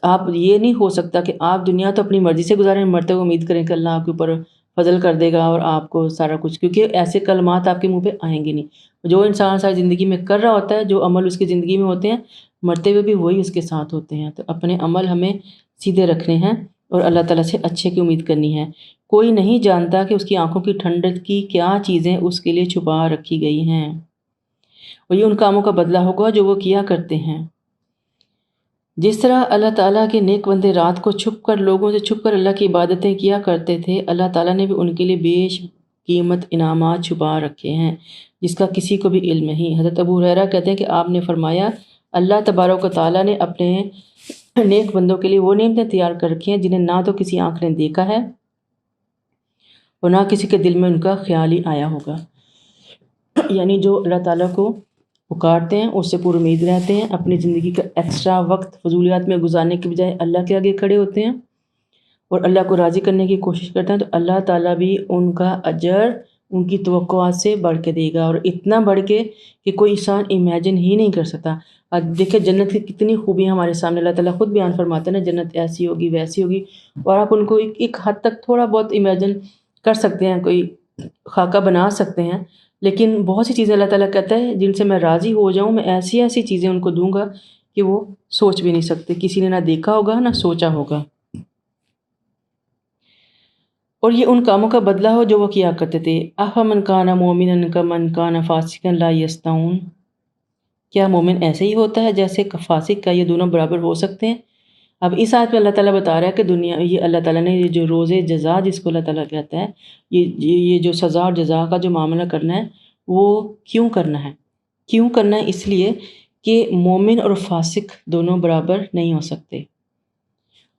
آپ یہ نہیں ہو سکتا کہ آپ دنیا تو اپنی مرضی سے گزاریں، مرتے ہوئے امید کریں کہ اللہ آپ کے اوپر فضل کر دے گا اور آپ کو سارا کچھ، کیونکہ ایسے کلمات آپ کے منہ پہ آئیں گے نہیں۔ جو انسان ساری زندگی میں کر رہا ہوتا ہے، جو عمل اس کی زندگی میں ہوتے ہیں، مرتے ہوئے بھی وہی اس کے ساتھ ہوتے ہیں۔ تو اپنے عمل ہمیں سیدھے رکھنے ہیں اور اللہ تعالیٰ سے اچھے کی امید کرنی ہے۔ کوئی نہیں جانتا کہ اس کی آنکھوں کی ٹھنڈک کی کیا چیزیں اس کے لیے چھپا رکھی گئی ہیں، اور یہ ان کاموں کا بدلہ ہوگا جو وہ کیا کرتے ہیں۔ جس طرح اللہ تعالیٰ کے نیک بندے رات کو چھپ کر لوگوں سے چھپ کر اللہ کی عبادتیں کیا کرتے تھے، اللہ تعالیٰ نے بھی ان کے لیے بیش قیمت انعامات چھپا رکھے ہیں جس کا کسی کو بھی علم نہیں۔ حضرت ابو ہریرہ کہتے ہیں کہ آپ نے فرمایا اللہ تبارک و تعالیٰ نے اپنے نیک بندوں کے لیے وہ نعمتیں تیار کر رکھی ہیں جنہیں نہ تو کسی آنکھ نے دیکھا ہے اور نہ کسی کے دل میں ان کا خیال ہی آیا ہوگا۔ یعنی جو اللہ تعالیٰ کو پکارتے ہیں، اس سے پر امید رہتے ہیں، اپنی زندگی کا ایکسٹرا وقت فضولیات میں گزارنے کے بجائے اللہ کے آگے کھڑے ہوتے ہیں اور اللہ کو راضی کرنے کی کوشش کرتے ہیں، تو اللہ تعالیٰ بھی ان کا اجر ان کی توقعات سے بڑھ کے دے گا، اور اتنا بڑھ کے کہ کوئی انسان امیجن ہی نہیں کر سکتا۔ اب دیکھیں جنت کی کتنی خوبیاں ہمارے سامنے اللہ تعالیٰ خود بیان فرماتے ہیں نا، جنت ایسی ہوگی ویسی ہوگی، اور آپ ان کو ایک حد تک تھوڑا بہت امیجن کر سکتے ہیں، کوئی خاکہ بنا سکتے ہیں، لیکن بہت سی چیزیں اللہ تعالیٰ کہتا ہے جن سے میں راضی ہو جاؤں، میں ایسی ایسی چیزیں ان کو دوں گا کہ وہ سوچ بھی نہیں سکتے، کسی نے نہ دیکھا ہوگا نہ سوچا ہوگا۔ اور یہ ان کاموں کا بدلہ ہو جو وہ کیا کرتے تھے۔ اَفَمَنْ كَانَ مُؤْمِنًا كَمَنْ كَانَ فَاسِقًا لَا يَسْتَوُونَ، کیا مومن ایسے ہی ہوتا ہے جیسے فاسق کا، یہ دونوں برابر ہو سکتے ہیں؟ اب اس آیت میں اللہ تعالیٰ بتا رہا ہے کہ دنیا، یہ اللہ تعالیٰ نے یہ جو روز جزا جس کو اللہ تعالیٰ کہتا ہے، یہ جو سزا اور جزا کا جو معاملہ کرنا ہے وہ کیوں کرنا ہے؟ کیوں کرنا ہے؟ اس لیے کہ مومن اور فاسق دونوں برابر نہیں ہو سکتے،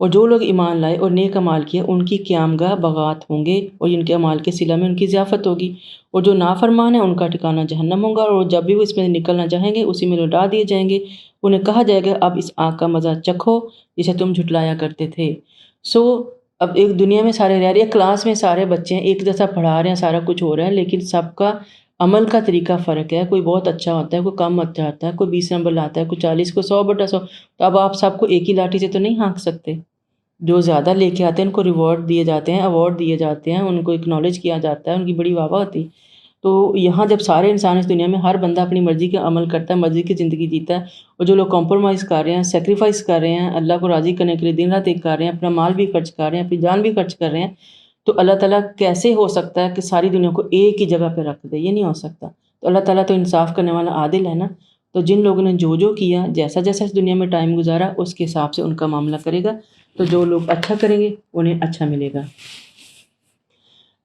اور جو لوگ ایمان لائے اور نیک اعمال کیے ان کی قیامگاہ بغات ہوں گے، اور ان کے اعمال کے صلہ میں ان کی ضیافت ہوگی، اور جو نافرمان ہیں ان کا ٹھکانہ جہنم ہوگا، اور جب بھی وہ اس میں نکلنا چاہیں گے اسی میں لوٹا دیے جائیں گے۔ انہیں کہا جائے گا اب اس آگ کا مزہ چکھو جسے تم جھٹلایا کرتے تھے۔ اب ایک دنیا میں سارے رہ رہے ہیں، کلاس میں سارے بچے ہیں، ایک جیسا پڑھا رہے ہیں، سارا کچھ ہو رہا ہے، لیکن سب کا عمل کا طریقہ فرق ہے، کوئی بہت اچھا ہوتا ہے، کوئی کم اچھا ہوتا ہے، کوئی 20 نمبر لاتا ہے، کوئی 40، کوئی 100/100۔ تو اب آپ سب کو ایک ہی لاٹھی سے تو نہیں ہانک سکتے۔ جو زیادہ لے کے آتے ہیں ان کو ریوارڈ دیے جاتے ہیں، ایوارڈ دیے جاتے ہیں، ان کو اکنالج کیا جاتا ہے، ان کی بڑی واہ واہ ہوتی۔ تو یہاں جب سارے انسان اس دنیا میں ہر بندہ اپنی مرضی کا عمل کرتا ہے، مرضی کی زندگی جیتا ہے، اور جو لوگ کمپرومائز کر رہے ہیں، سیکریفائس کر رہے ہیں، اللہ کو راضی کرنے کے لیے دن رات ایک کر رہے ہیں، اپنا مال بھی خرچ کر رہے ہیں، اپنی جان بھی خرچ کر رہے ہیں، تو اللہ تعالیٰ کیسے ہو سکتا ہے کہ ساری دنیا کو ایک ہی جگہ پہ رکھ دے؟ یہ نہیں ہو سکتا۔ تو اللہ تعالیٰ تو انصاف کرنے والا عادل ہے نا، تو جن لوگوں نے جو کیا، جیسا جیسا اس دنیا میں ٹائم گزارا، اس کے حساب سے ان کا معاملہ کرے گا۔ تو جو لوگ اچھا کریں گے انہیں اچھا ملے گا۔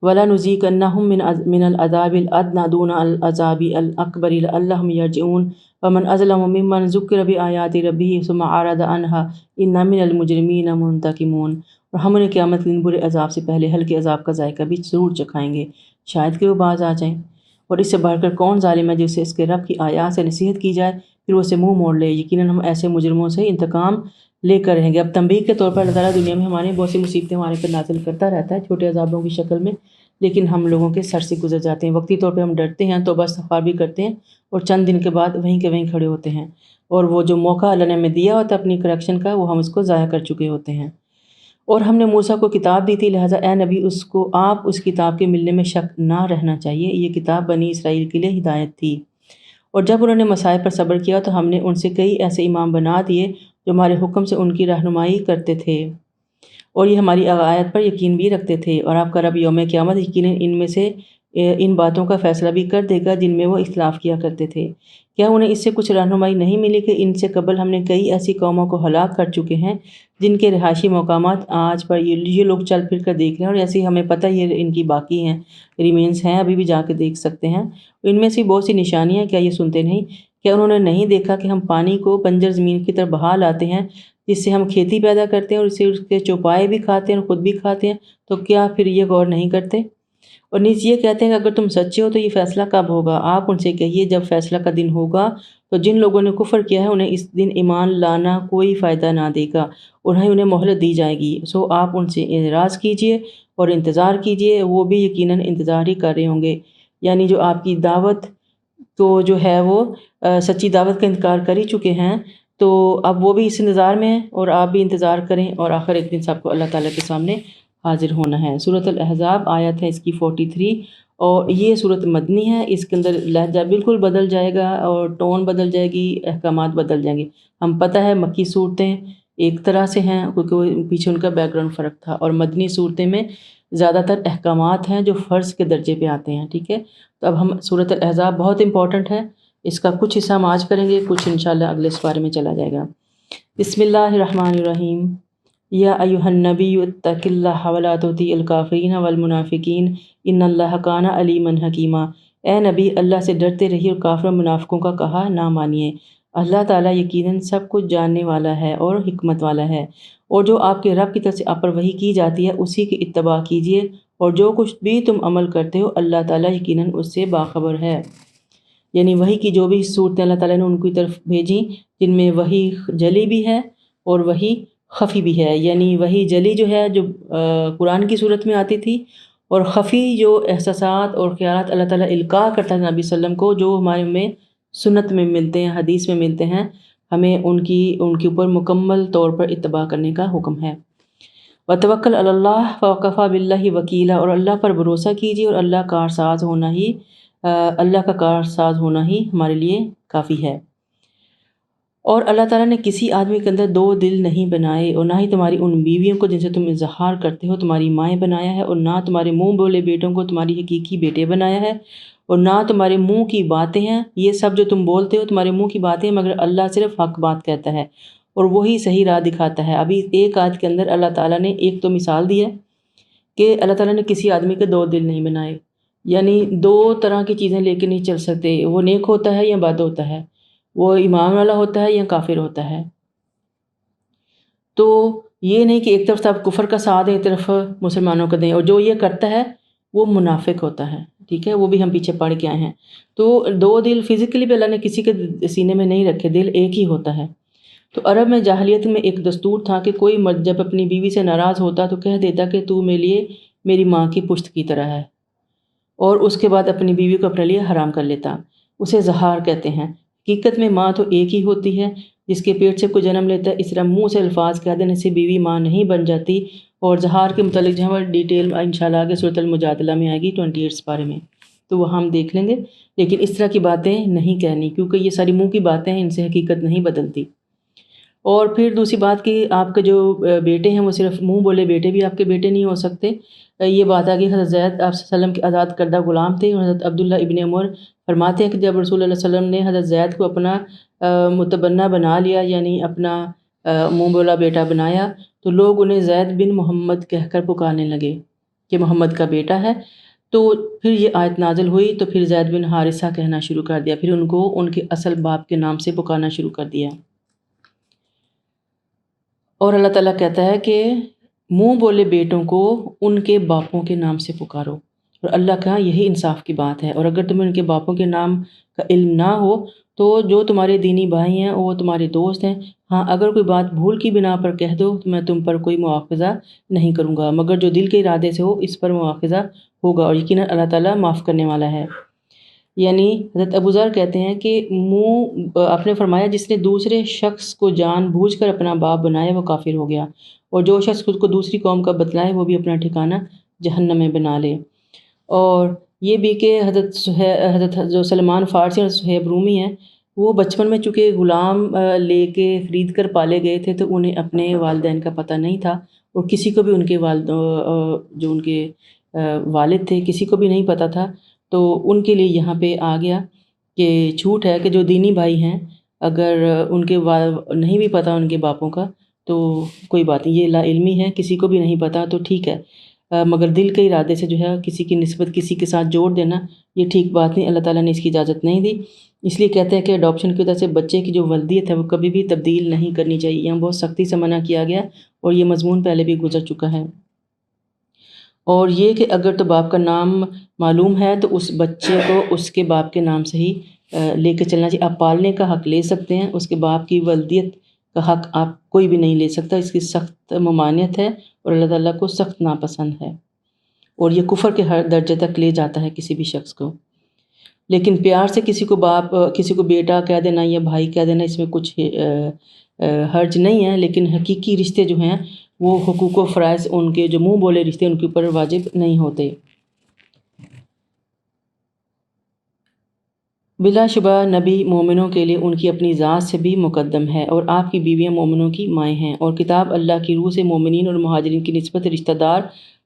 وَلَنُذِيقَنَّهُم مِّنَ الْعَذَابِ الْأَدْنَىٰ دُونَ الْعَذَابِ الْأَكْبَرِ لَعَلَّهُمْ يَرْجِعُونَ وَمَنْ أَظْلَمُ مِمَّنْ ذُكِّرَ بِآيَاتِ رَبِّهِ ثُمَّ أَعْرَضَ عَنْهَا إِنَّا مِنَ الْمُجْرِمِينَ مُنْتَقِمُونَ، اور ہم انہیں قیامت کے دن برے عذاب سے پہلے ہلکے عذاب کا ذائقہ بھی ضرور چکھائیں گے، شاید کہ وہ باز آ جائیں۔ اور اس سے بڑھ کر کون ظالم ہے جسے اس کے رب کی آیات سے نصیحت کی جائے پھر وہ اسے منہ موڑ لے؟ یقیناً ہم ایسے مجرموں سے انتقام لے کر رہیں گے۔ اب تنبیہ کے طور پر اللہ تعالیٰ دنیا میں ہمارے بہت سی مصیبتیں ہمارے پر نازل کرتا رہتا ہے، چھوٹے عذابوں کی شکل میں، لیکن ہم لوگوں کے سر سے گزر جاتے ہیں۔ وقتی طور پہ ہم ڈرتے ہیں، توبہ استغفار بھی کرتے ہیں، اور چند دن کے بعد وہیں کے وہیں کھڑے ہوتے ہیں، اور وہ جو موقع اللہ نے ہمیں دیا ہوتا ہے اپنی کریکشن کا، وہ ہم اس کو ضائع کر چکے ہوتے ہیں۔ اور ہم نے موسیٰ کو کتاب دی تھی، لہٰذا اے نبی آپ اس کتاب کے ملنے میں شک نہ رہنا چاہیے، یہ کتاب بنی اسرائیل کے لیے ہدایت تھی۔ اور جب انہوں نے مصائب پر صبر کیا تو ہم نے ان سے کئی ایسے امام بنا دیے جو ہمارے حکم سے ان کی رہنمائی کرتے تھے، اور یہ ہماری آیت پر یقین بھی رکھتے تھے، اور آپ کا رب یوم قیامت یقیناً ان میں سے ان باتوں کا فیصلہ بھی کر دے گا جن میں وہ اختلاف کیا کرتے تھے۔ کیا انہیں اس سے کچھ رہنمائی نہیں ملی کہ ان سے قبل ہم نے کئی ایسی قوموں کو ہلاک کر چکے ہیں جن کے رہائشی مقامات آج پر یہ لوگ چل پھر کر دیکھ رہے ہیں، اور ایسے ہمیں پتہ یہ ان کی باقی ہیں، ریمینز ہیں، ابھی بھی جا کے دیکھ سکتے ہیں۔ ان میں سے بہت سی نشانیاں، کیا یہ سنتے نہیں؟ کیا انہوں نے نہیں دیکھا کہ ہم پانی کو بنجر زمین کی طرف بہا لاتے ہیں جس سے ہم کھیتی پیدا کرتے ہیں، اور اسے اس کے چوپائے بھی کھاتے ہیں اور خود بھی کھاتے ہیں؟ تو کیا پھر یہ غور نہیں کرتے؟ اور نیز یہ کہتے ہیں کہ اگر تم سچے ہو تو یہ فیصلہ کب ہوگا؟ آپ ان سے کہیے جب فیصلہ کا دن ہوگا تو جن لوگوں نے کفر کیا ہے انہیں اس دن ایمان لانا کوئی فائدہ نہ دے گا، انہیں مہلت دی جائے گی۔ سو آپ ان سے اعراض کیجئے اور انتظار کیجئے، وہ بھی یقیناً انتظار ہی کر رہے ہوں گے۔ یعنی جو آپ کی دعوت تو جو ہے وہ سچی دعوت کا انکار کر ہی چکے ہیں، تو اب وہ بھی اس انتظار میں ہیں، اور آپ بھی انتظار کریں، اور آخر ایک دن سب کو اللہ تعالیٰ کے سامنے حاضر ہونا ہے۔ سورۃ الاحزاب آیت ہے اس کی 43، اور یہ سورۃ مدنی ہے، اس کے اندر لہجہ بالکل بدل جائے گا اور ٹون بدل جائے گی، احکامات بدل جائیں گے۔ ہم پتہ ہے مکی صورتیں ایک طرح سے ہیں کیونکہ پیچھے ان کا بیک گراؤنڈ فرق تھا، اور مدنی صورتیں میں زیادہ تر احکامات ہیں جو فرض کے درجے پہ آتے ہیں، ٹھیک ہے؟ تو اب ہم سورۃ الاحزاب بہت امپورٹنٹ ہے، اس کا کچھ حصہ ہم آج کریں گے، کچھ انشاءاللہ اگلے سپارے میں چلا جائے گا۔ بسم اللہ الرحمن الرحیم۔ یا ایھا النبی اتق اللہ ولا تطیع الکافرین والمنافقین ان اللہ کان علیما حکیما۔ اے نبی، اللہ سے ڈرتے رہیے اور کافر و منافقوں کا کہا نہ مانیے، اللہ تعالیٰ یقیناً سب کچھ جاننے والا ہے اور حکمت والا ہے۔ اور جو آپ کے رب کی طرف سے آپ پر وحی کی جاتی ہے اسی کی اتباع کیجیے، اور جو کچھ بھی تم عمل کرتے ہو اللہ تعالیٰ یقیناً اس سے باخبر ہے۔ یعنی وحی کی جو بھی صورتیں اللہ تعالیٰ نے ان کی طرف بھیجیں جن میں وحی جلی بھی ہے اور وحی خفی بھی ہے، یعنی وحی جلی جو ہے جو قرآن کی صورت میں آتی تھی، اور خفی جو احساسات اور خیالات اللہ تعالیٰ القاء کرتا ہے نبی صلی اللہ علیہ وسلم کو، جو ہمارے میں سنت میں ملتے ہیں، حدیث میں ملتے ہیں، ہمیں ان کے اوپر مکمل طور پر اتباع کرنے کا حکم ہے۔ وتوکل علی اللہ فوقفا باللہ وکیلا، اور اللہ پر بھروسہ کیجیے اور اللہ کا کارساز ہونا ہی ہمارے لیے کافی ہے۔ اور اللہ تعالیٰ نے کسی آدمی کے اندر 2 دل نہیں بنائے، اور نہ ہی تمہاری ان بیویوں کو جن سے تم اظہار کرتے ہو تمہاری مائیں بنایا ہے، اور نہ تمہارے منہ بولے بیٹوں کو تمہاری حقیقی بیٹے بنایا ہے، اور نہ تمہارے منہ کی باتیں ہیں، یہ سب جو تم بولتے ہو تمہارے منہ کی باتیں ہیں، مگر اللہ صرف حق بات کہتا ہے اور وہی صحیح راہ دکھاتا ہے۔ ابھی ایک آیت کے اندر اللہ تعالیٰ نے ایک تو مثال دی ہے کہ اللہ تعالیٰ نے کسی آدمی کے 2 دل نہیں بنائے، یعنی 2 طرح کی چیزیں لے کے نہیں چل سکتے، وہ نیک ہوتا ہے یا بد ہوتا ہے، وہ ایمان والا ہوتا ہے یا کافر ہوتا ہے۔ تو یہ نہیں کہ ایک طرف آپ کفر کا ساتھ دیں، ایک طرف مسلمانوں کا دیں، اور جو یہ کرتا ہے وہ منافق ہوتا ہے، ٹھیک ہے، وہ بھی ہم پیچھے پڑھ کے آئے ہیں۔ تو 2 دل فزیکلی بھی اللہ نے کسی کے سینے میں نہیں رکھے، دل ایک ہی ہوتا ہے۔ تو عرب میں جاہلیت میں ایک دستور تھا کہ کوئی مرد جب اپنی بیوی سے ناراض ہوتا تو کہہ دیتا کہ تو میرے لیے میری ماں کی پشت کی طرح ہے، اور اس کے بعد اپنی بیوی کو اپنے لیے حرام کر لیتا۔ اسے زہار کہتے ہیں۔ حقیقت میں ماں تو ایک ہی ہوتی ہے، جس کے پیٹ سے کوئی جنم لیتا ہے، اس طرح منہ سے الفاظ کہہ دینے سے بیوی ماں نہیں بن جاتی۔ اور زہار کے متعلق جو ہے ڈیٹیل انشاءاللہ آگے سورۃ المجادلہ میں آئے گی 28 پارے میں، تو وہ ہم دیکھ لیں گے، لیکن اس طرح کی باتیں نہیں کہنی، کیونکہ یہ ساری منہ کی باتیں ہیں، ان سے حقیقت نہیں بدلتی۔ اور پھر دوسری بات کہ آپ کے جو بیٹے ہیں وہ صرف منہ بولے بیٹے بھی آپ کے بیٹے نہیں ہو سکتے۔ یہ بات آ گئی حضرت زید آپ صلی اللہ علیہ وسلم کے آزاد کردہ غلام تھے، اور حضرت عبداللہ ابن عمر فرماتے ہیں کہ جب رسول اللہ صلی اللہ علیہ وسلم نے حضرت زید کو اپنا متبنہ بنا لیا، یعنی اپنا منہ بولا بیٹا بنایا، تو لوگ انہیں زید بن محمد کہہ کر پکارنے لگے کہ محمد کا بیٹا ہے۔ تو پھر یہ آیت نازل ہوئی، تو پھر زید بن حارثہ کہنا شروع کر دیا، پھر ان کو ان کے اصل باپ کے نام سے پکارنا شروع کر دیا۔ اور اللہ تعالیٰ کہتا ہے کہ منہ بولے بیٹوں کو ان کے باپوں کے نام سے پکارو، اور اللہ کا یہی انصاف کی بات ہے۔ اور اگر تمہیں ان کے باپوں کے نام کا علم نہ ہو تو جو تمہارے دینی بھائی ہیں وہ تمہارے دوست ہیں، ہاں اگر کوئی بات بھول کی بنا پر کہہ دو تو میں تم پر کوئی مواخذہ نہیں کروں گا، مگر جو دل کے ارادے سے ہو اس پر مواخذہ ہوگا، اور یقیناً اللہ تعالیٰ معاف کرنے والا ہے۔ یعنی حضرت ابو ذر کہتے ہیں کہ آپ نے فرمایا جس نے دوسرے شخص کو جان بوجھ کر اپنا باپ بنایا وہ کافر ہو گیا، اور جو شخص خود کو دوسری قوم کا بتلائے وہ بھی اپنا ٹھکانہ جہنم میں بنا لے۔ اور یہ بھی کہ حضرت جو سلمان فارسی اور صہیب رومی ہیں، وہ بچپن میں چونکہ غلام لے کے خرید کر پالے گئے تھے، تو انہیں اپنے والدین کا پتہ نہیں تھا، اور کسی کو بھی ان کے جو ان کے والد تھے کسی کو بھی نہیں پتہ تھا۔ تو ان کے لیے یہاں پہ آ گیا کہ چھوٹ ہے کہ جو دینی بھائی ہیں اگر ان کے نہیں بھی پتہ ان کے باپوں کا تو کوئی بات نہیں، یہ لا علمی ہے، کسی کو بھی نہیں پتہ تو ٹھیک ہے، مگر دل کے ارادے سے جو ہے کسی کی نسبت کسی کے ساتھ جوڑ دینا یہ ٹھیک بات نہیں، اللہ تعالیٰ نے اس کی اجازت نہیں دی۔ اس لیے کہتے ہیں کہ اڈاپشن کی وجہ سے بچے کی جو ولدیت ہے وہ کبھی بھی تبدیل نہیں کرنی چاہیے، یہاں بہت سختی سے منع کیا گیا، اور یہ مضمون پہلے بھی گزر چکا ہے۔ اور یہ کہ اگر تو باپ کا نام معلوم ہے تو اس بچے کو اس کے باپ کے نام سے ہی لے کے چلنا چاہیے۔ آپ پالنے کا حق لے سکتے ہیں، اس کے باپ کی ولدیت کا حق آپ کوئی بھی نہیں لے سکتا، اس کی سخت ممانعت ہے اور اللہ تعالیٰ کو سخت ناپسند ہے، اور یہ کفر کے ہر درجے تک لے جاتا ہے کسی بھی شخص کو۔ لیکن پیار سے کسی کو باپ کسی کو بیٹا کہہ دینا یا بھائی کہہ دینا اس میں کچھ حرج نہیں ہے، لیکن حقیقی رشتے جو ہیں وہ حقوق و فرائض ان کے جو منہ بولے رشتے ان کے اوپر واجب نہیں ہوتے۔ بلا شبہ نبی مومنوں کے لیے ان کی اپنی ذات سے بھی مقدم ہے، اور آپ کی بیویاں مومنوں کی مائیں ہیں، اور کتاب اللہ کی روح سے مومنین اور مہاجرین کی نسبت رشتہ دار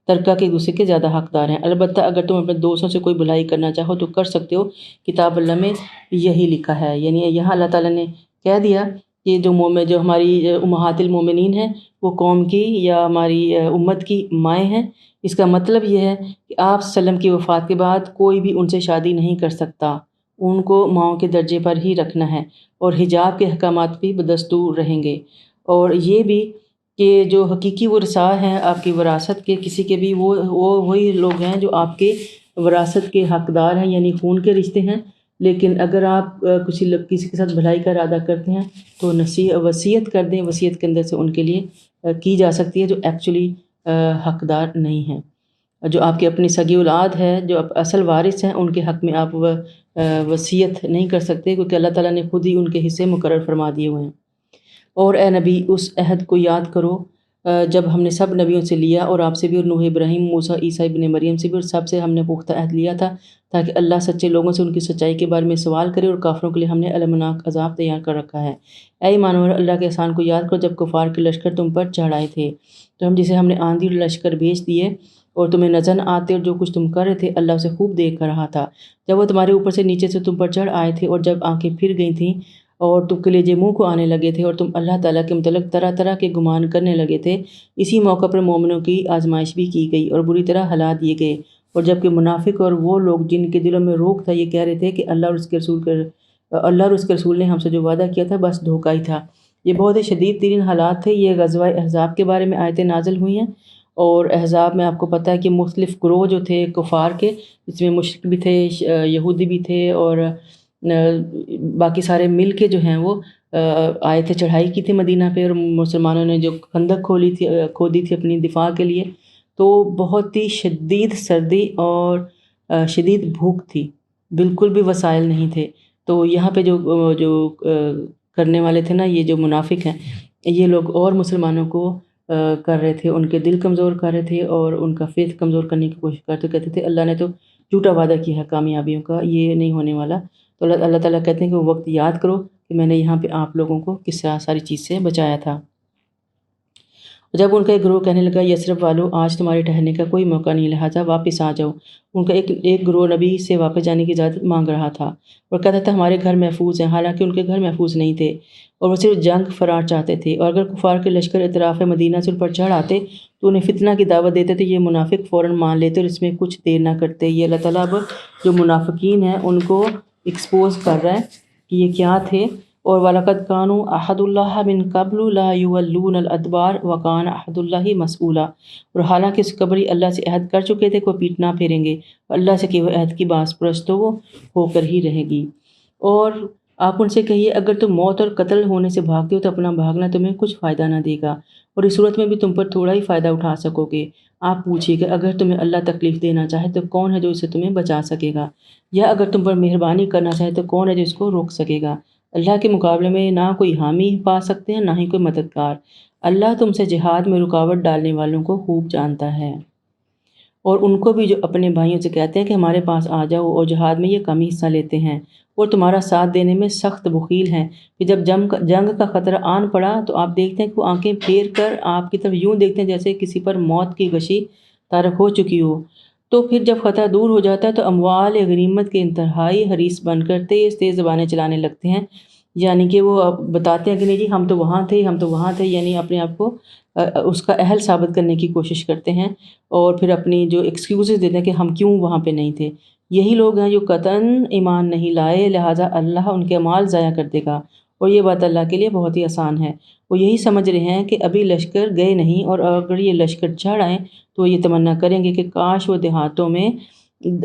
ترکہ کے دوسرے کے زیادہ حقدار ہیں۔ البتہ اگر تم اپنے دوستوں سے کوئی بھلائی کرنا چاہو تو کر سکتے ہو، کتاب اللہ میں یہی لکھا ہے۔ یعنی یہاں اللہ تعالیٰ نے کہہ دیا کہ جو ہماری امہات المومنین ہیں وہ قوم کی یا ہماری امت کی مائیں ہیں۔ اس کا مطلب یہ ہے کہ آپ صلی اللہ علیہ وسلم کی وفات کے بعد کوئی بھی ان سے شادی نہیں کر سکتا، ان کو ماؤں کے درجے پر ہی رکھنا ہے، اور حجاب کے احکامات بھی بدستور رہیں گے۔ اور یہ بھی کہ جو حقیقی ورثاء ہیں آپ کی وراثت کے کسی کے بھی وہ وہی لوگ ہیں جو آپ کے وراثت کے حقدار ہیں، یعنی خون کے رشتے ہیں۔ لیکن اگر آپ کسی کے ساتھ بھلائی کا ارادہ کرتے ہیں تو وصیت کر دیں، وصیت کے اندر سے ان کے لیے کی جا سکتی ہے جو ایکچولی حقدار نہیں ہیں۔ جو آپ کی اپنی سگی اولاد ہے، جو اصل وارث ہیں، ان کے حق میں آپ وصیت نہیں کر سکتے، کیونکہ اللہ تعالیٰ نے خود ہی ان کے حصے مقرر فرما دیے ہوئے ہیں۔ اور اے نبی اس عہد کو یاد کرو جب ہم نے سب نبیوں سے لیا، اور آپ سے بھی، اور نوح، ابراہیم، موسیٰ، عیسیٰ ابن مریم سے بھی، اور سب سے ہم نے پختہ عہد لیا تھا تاکہ اللہ سچے لوگوں سے ان کی سچائی کے بارے میں سوال کرے، اور کافروں کے لیے ہم نے المناک عذاب تیار کر رکھا ہے۔ اے ایمانور، اللہ کے احسان کو یاد کرو جب کفار کے لشکر تم پر چڑھ آئے تھے، تو ہم نے آندھی اور لشکر بھیج دیے اور تمہیں نظر نہ آتے، اور جو کچھ تم کر رہے تھے اللہ اسے خوب دیکھ رہا تھا۔ جب وہ تمہارے اوپر سے نیچے سے تم پر چڑھ آئے تھے، اور جب آنکھیں پھر گئی تھیں اور تم کلیجے منہ کو آنے لگے تھے، اور تم اللہ تعالیٰ کے متعلق طرح طرح کے گمان کرنے لگے تھے، اسی موقع پر مومنوں کی آزمائش بھی کی گئی اور بری طرح ہلا دیے گئے۔ اور جبکہ منافق اور وہ لوگ جن کے دلوں میں روک تھا یہ کہہ رہے تھے کہ اللہ اور اس کے رسول نے ہم سے جو وعدہ کیا تھا بس دھوکہ ہی تھا۔ یہ بہت ہی شدید ترین حالات تھے۔ یہ غزوہ احزاب کے بارے میں آیتیں نازل ہوئی ہیں، اور احزاب میں آپ کو پتہ ہے کہ مختلف گروہ جو تھے کفار کے، اس میں مشرک بھی تھے، یہودی بھی تھے، اور باقی سارے مل کے جو ہیں وہ آئے تھے، چڑھائی کی تھی مدینہ پہ، اور مسلمانوں نے جو خندق کھودی تھی اپنی دفاع کے لیے، تو بہت ہی شدید سردی اور شدید بھوک تھی، بالکل بھی وسائل نہیں تھے۔ تو یہاں پہ جو کرنے والے تھے نا، یہ جو منافق ہیں، یہ لوگ اور مسلمانوں کو کر رہے تھے، ان کے دل کمزور کر رہے تھے اور ان کا فیتھ کمزور کرنے کی کوشش کرتے، کہتے تھے اللہ نے تو جھوٹا وعدہ کیا ہے کامیابیوں کا، یہ نہیں ہونے والا۔ تو اللہ تعالیٰ کہتے ہیں کہ وہ وقت یاد کرو کہ میں نے یہاں پہ آپ لوگوں کو کس ساری چیز سے بچایا تھا۔ جب ان کا ایک گروہ کہنے لگا یثرب والو آج تمہارے ٹھہرنے کا کوئی موقع نہیں، لہٰذا واپس آ جاؤ، ان کا ایک گروہ نبی سے واپس جانے کی اجازت مانگ رہا تھا اور کہتا تھا ہمارے گھر محفوظ ہیں، حالانکہ ان کے گھر محفوظ نہیں تھے اور وہ صرف جنگ فرار چاہتے تھے، اور اگر کفار کے لشکر اطراف مدینہ سے ان پر چڑھ آتے تو انہیں فتنہ کی دعوت دیتے تھے، یہ منافق فوراً مان لیتے اور اس میں کچھ دیر نہ کرتے۔ یہ اللہ تعالیٰ اب جو منافقین ہیں ان کو ایکسپوز کر رہا ہے کہ یہ کیا تھے۔ اور وَلَقَدْ كَانُوا عَهْدُ اللَّهِ مِن قَبْلُ لَا يُوَلُّونَ الْأَدْبَارَ وَكَانَ عَهْدُ اللَّهِ مَسْئُولًا، اور حالانکہ اس قبری اللہ سے عہد کر چکے تھے کہ وہ پیٹ نہ پھیریں گے، اللہ سے کہ وہ عہد کی باز پرست وہ ہو کر ہی رہے گی۔ اور آپ ان سے کہیے اگر تم موت اور قتل ہونے سے بھاگتے ہو تو اپنا بھاگنا تمہیں کچھ فائدہ نہ دے گا، اور اس صورت میں بھی تم پر تھوڑا ہی فائدہ اٹھا سکو گے۔ آپ پوچھیے کہ اگر تمہیں اللہ تکلیف دینا چاہے تو کون ہے جو اسے تمہیں بچا سکے گا، یا اگر تم پر مہربانی کرنا چاہے تو کون ہے جو اس کو روک سکے گا۔ اللہ کے مقابلے میں نہ کوئی حامی پا سکتے ہیں نہ ہی کوئی مددگار۔ اللہ تم سے جہاد میں رکاوٹ ڈالنے والوں کو خوب جانتا ہے۔ اور ان کو بھی جو اپنے بھائیوں سے کہتے ہیں کہ ہمارے پاس آ جاؤ اور جہاد میں یہ کم حصہ لیتے ہیں اور تمہارا ساتھ دینے میں سخت بخیل ہیں، کہ جب جنگ کا خطرہ آن پڑا تو آپ دیکھتے ہیں کہ وہ آنکھیں پھیر کر آپ کی طرف یوں دیکھتے ہیں جیسے کسی پر موت کی غشی طارق ہو چکی ہو، تو پھر جب خطرہ دور ہو جاتا ہے تو اموال غنیمت کے انتہائی حریص بن کر تیز زبانیں چلانے لگتے ہیں، یعنی کہ وہ بتاتے ہیں کہ نہیں جی ہم تو وہاں تھے، یعنی اپنے آپ کو اس کا اہل ثابت کرنے کی کوشش کرتے ہیں، اور پھر اپنی جو ایکسکیوزز دیتے ہیں کہ ہم کیوں وہاں پہ نہیں تھے۔ یہی لوگ ہیں جو قطعاً ایمان نہیں لائے، لہٰذا اللہ ان کے اعمال ضائع کر دے گا، اور یہ بات اللہ کے لیے بہت ہی آسان ہے۔ وہ یہی سمجھ رہے ہیں کہ ابھی لشکر گئے نہیں، اور اگر یہ لشکر چڑھ آئیں تو یہ تمنا کریں گے کہ کاش وہ دیہاتوں میں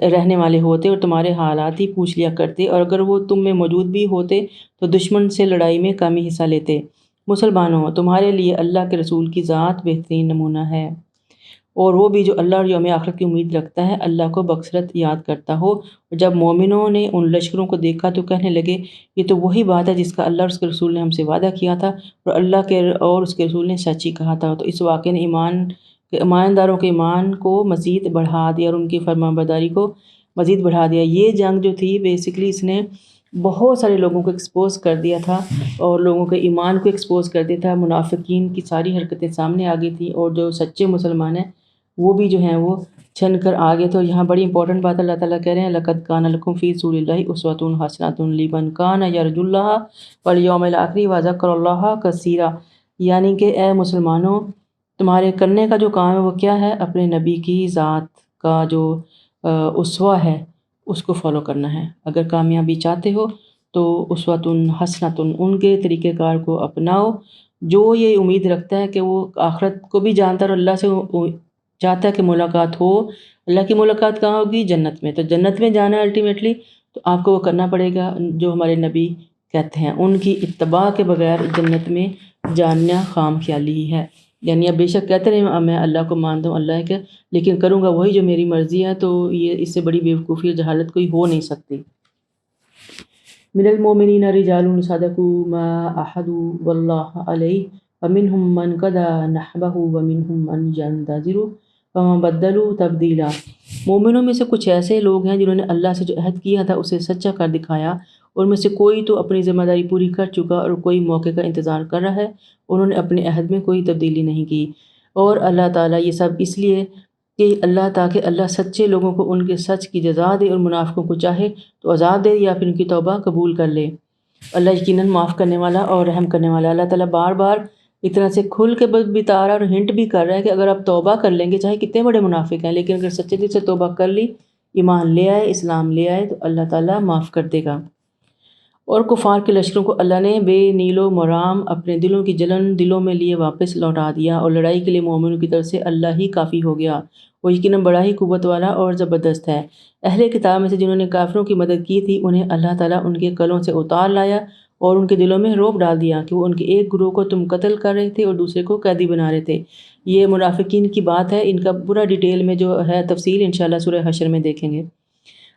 رہنے والے ہوتے اور تمہارے حالات ہی پوچھ لیا کرتے، اور اگر وہ تم میں موجود بھی ہوتے تو دشمن سے لڑائی میں کم ہی حصہ لیتے۔ مسلمانوں، تمہارے لیے اللہ کے رسول کی ذات بہترین نمونہ ہے، اور وہ بھی جو اللہ اور یوم آخرت کی امید رکھتا ہے، اللہ کو بکثرت یاد کرتا ہو۔ اور جب مومنوں نے ان لشکروں کو دیکھا تو کہنے لگے یہ تو وہی بات ہے جس کا اللہ اور اس کے رسول نے ہم سے وعدہ کیا تھا، اور اللہ کے اور اس کے رسول نے سچ ہی کہا تھا۔ تو اس واقعے نے ایمانداروں کے ایمان کو مزید بڑھا دیا اور ان کی فرمانبرداری کو مزید بڑھا دیا۔ یہ جنگ جو تھی بیسیکلی اس نے بہت سارے لوگوں کو ایکسپوز کر دیا تھا، اور لوگوں کے ایمان کو ایکسپوز کر دیا تھا، منافقین کی ساری حرکتیں سامنے آ گئی تھیں، اور جو سچے مسلمان ہیں وہ بھی جو ہیں وہ چھن کر آ گئے تھے۔ اور یہاں بڑی امپورٹنٹ بات اللہ تعالیٰ کہہ رہے ہیں لَقَدْ كَانَ لَكُمْ فِي رَسُولِ اللَّهِ أُسْوَةٌ حَسَنَةٌ لِمَنْ كَانَ يَرْجُو اللَّهَ وَالْيَوْمَ الْآخِرَ وَذَكَرَ اللَّهَ كَثِيرًا، یعنی کہ اے مسلمانوں تمہارے کرنے کا جو کام ہے وہ کیا ہے؟ اپنے نبی کی ذات کا جو اسوہ ہے اس کو فالو کرنا ہے۔ اگر کامیابی چاہتے ہو تو اسوۃ حسنۃ، ان کے طریقہ کار کو اپناؤ جو یہ امید رکھتا ہے کہ وہ آخرت کو بھی جانتا ہے اور اللہ سے چاہتا ہے کہ ملاقات ہو۔ اللہ کی ملاقات کہاں ہوگی؟ جنت میں۔ تو جنت میں جانا ہے الٹیمیٹلی، تو آپ کو وہ کرنا پڑے گا جو ہمارے نبی کہتے ہیں، ان کی اتباع کے بغیر جنت میں جاننا خام خیالی ہی ہے۔ یعنی اب بے شک کہتے رہے میں اللہ کو مانتا ہوں، اللہ ہے، لیکن کروں گا وہی جو میری مرضی ہے، تو یہ اس سے بڑی بیوقوفی اور جہالت کوئی ہو نہیں سکتی۔ من المؤمنین رجال صدقوا ما عاهدوا واللہ علیہ ومنهم من قضى نحبه ومنهم من ينتظر وما بدلوا تبدیلا۔ مومنوں میں سے کچھ ایسے لوگ ہیں جنہوں نے اللہ سے جو عہد کیا تھا اسے سچا کر دکھایا، اور میں سے کوئی تو اپنی ذمہ داری پوری کر چکا اور کوئی موقع کا انتظار کر رہا ہے، انہوں نے اپنے عہد میں کوئی تبدیلی نہیں کی۔ اور اللہ تعالیٰ یہ سب اس لیے کہ تاکہ اللہ سچے لوگوں کو ان کے سچ کی جزا دے، اور منافقوں کو چاہے تو عذاب دے یا پھر ان کی توبہ قبول کر لے۔ اللہ یقیناً معاف کرنے والا اور رحم کرنے والا۔ اللہ تعالیٰ بار بار ایک طرح سے کھل کے بتا رہا ہے اور ہنٹ بھی کر رہا ہے کہ اگر آپ توبہ کر لیں گے، چاہے کتنے بڑے منافق ہیں، لیکن اگر سچے دل سے توبہ کر لی، ایمان لے آئے، اسلام لے آئے، تو اللہ تعالیٰ معاف کر دے گا۔ اور کفار کے لشکروں کو اللہ نے بے نیل و مرام اپنے دلوں کی جلن دلوں میں لیے واپس لوٹا دیا، اور لڑائی کے لیے مومنوں کی طرف سے اللہ ہی کافی ہو گیا، وہ یقیناً بڑا ہی قوت والا اور زبردست ہے۔ اہل کتاب میں سے جنہوں نے کافروں کی مدد کی تھی، انہیں اللہ تعالیٰ ان کے قلوں سے اتار لایا اور ان کے دلوں میں رعب ڈال دیا کہ وہ ان کے ایک گروہ کو تم قتل کر رہے تھے اور دوسرے کو قیدی بنا رہے تھے۔ یہ منافقین کی بات ہے، ان کا پورا ڈیٹیل میں جو ہے تفصیل انشاءاللہ سورہ حشر میں دیکھیں گے۔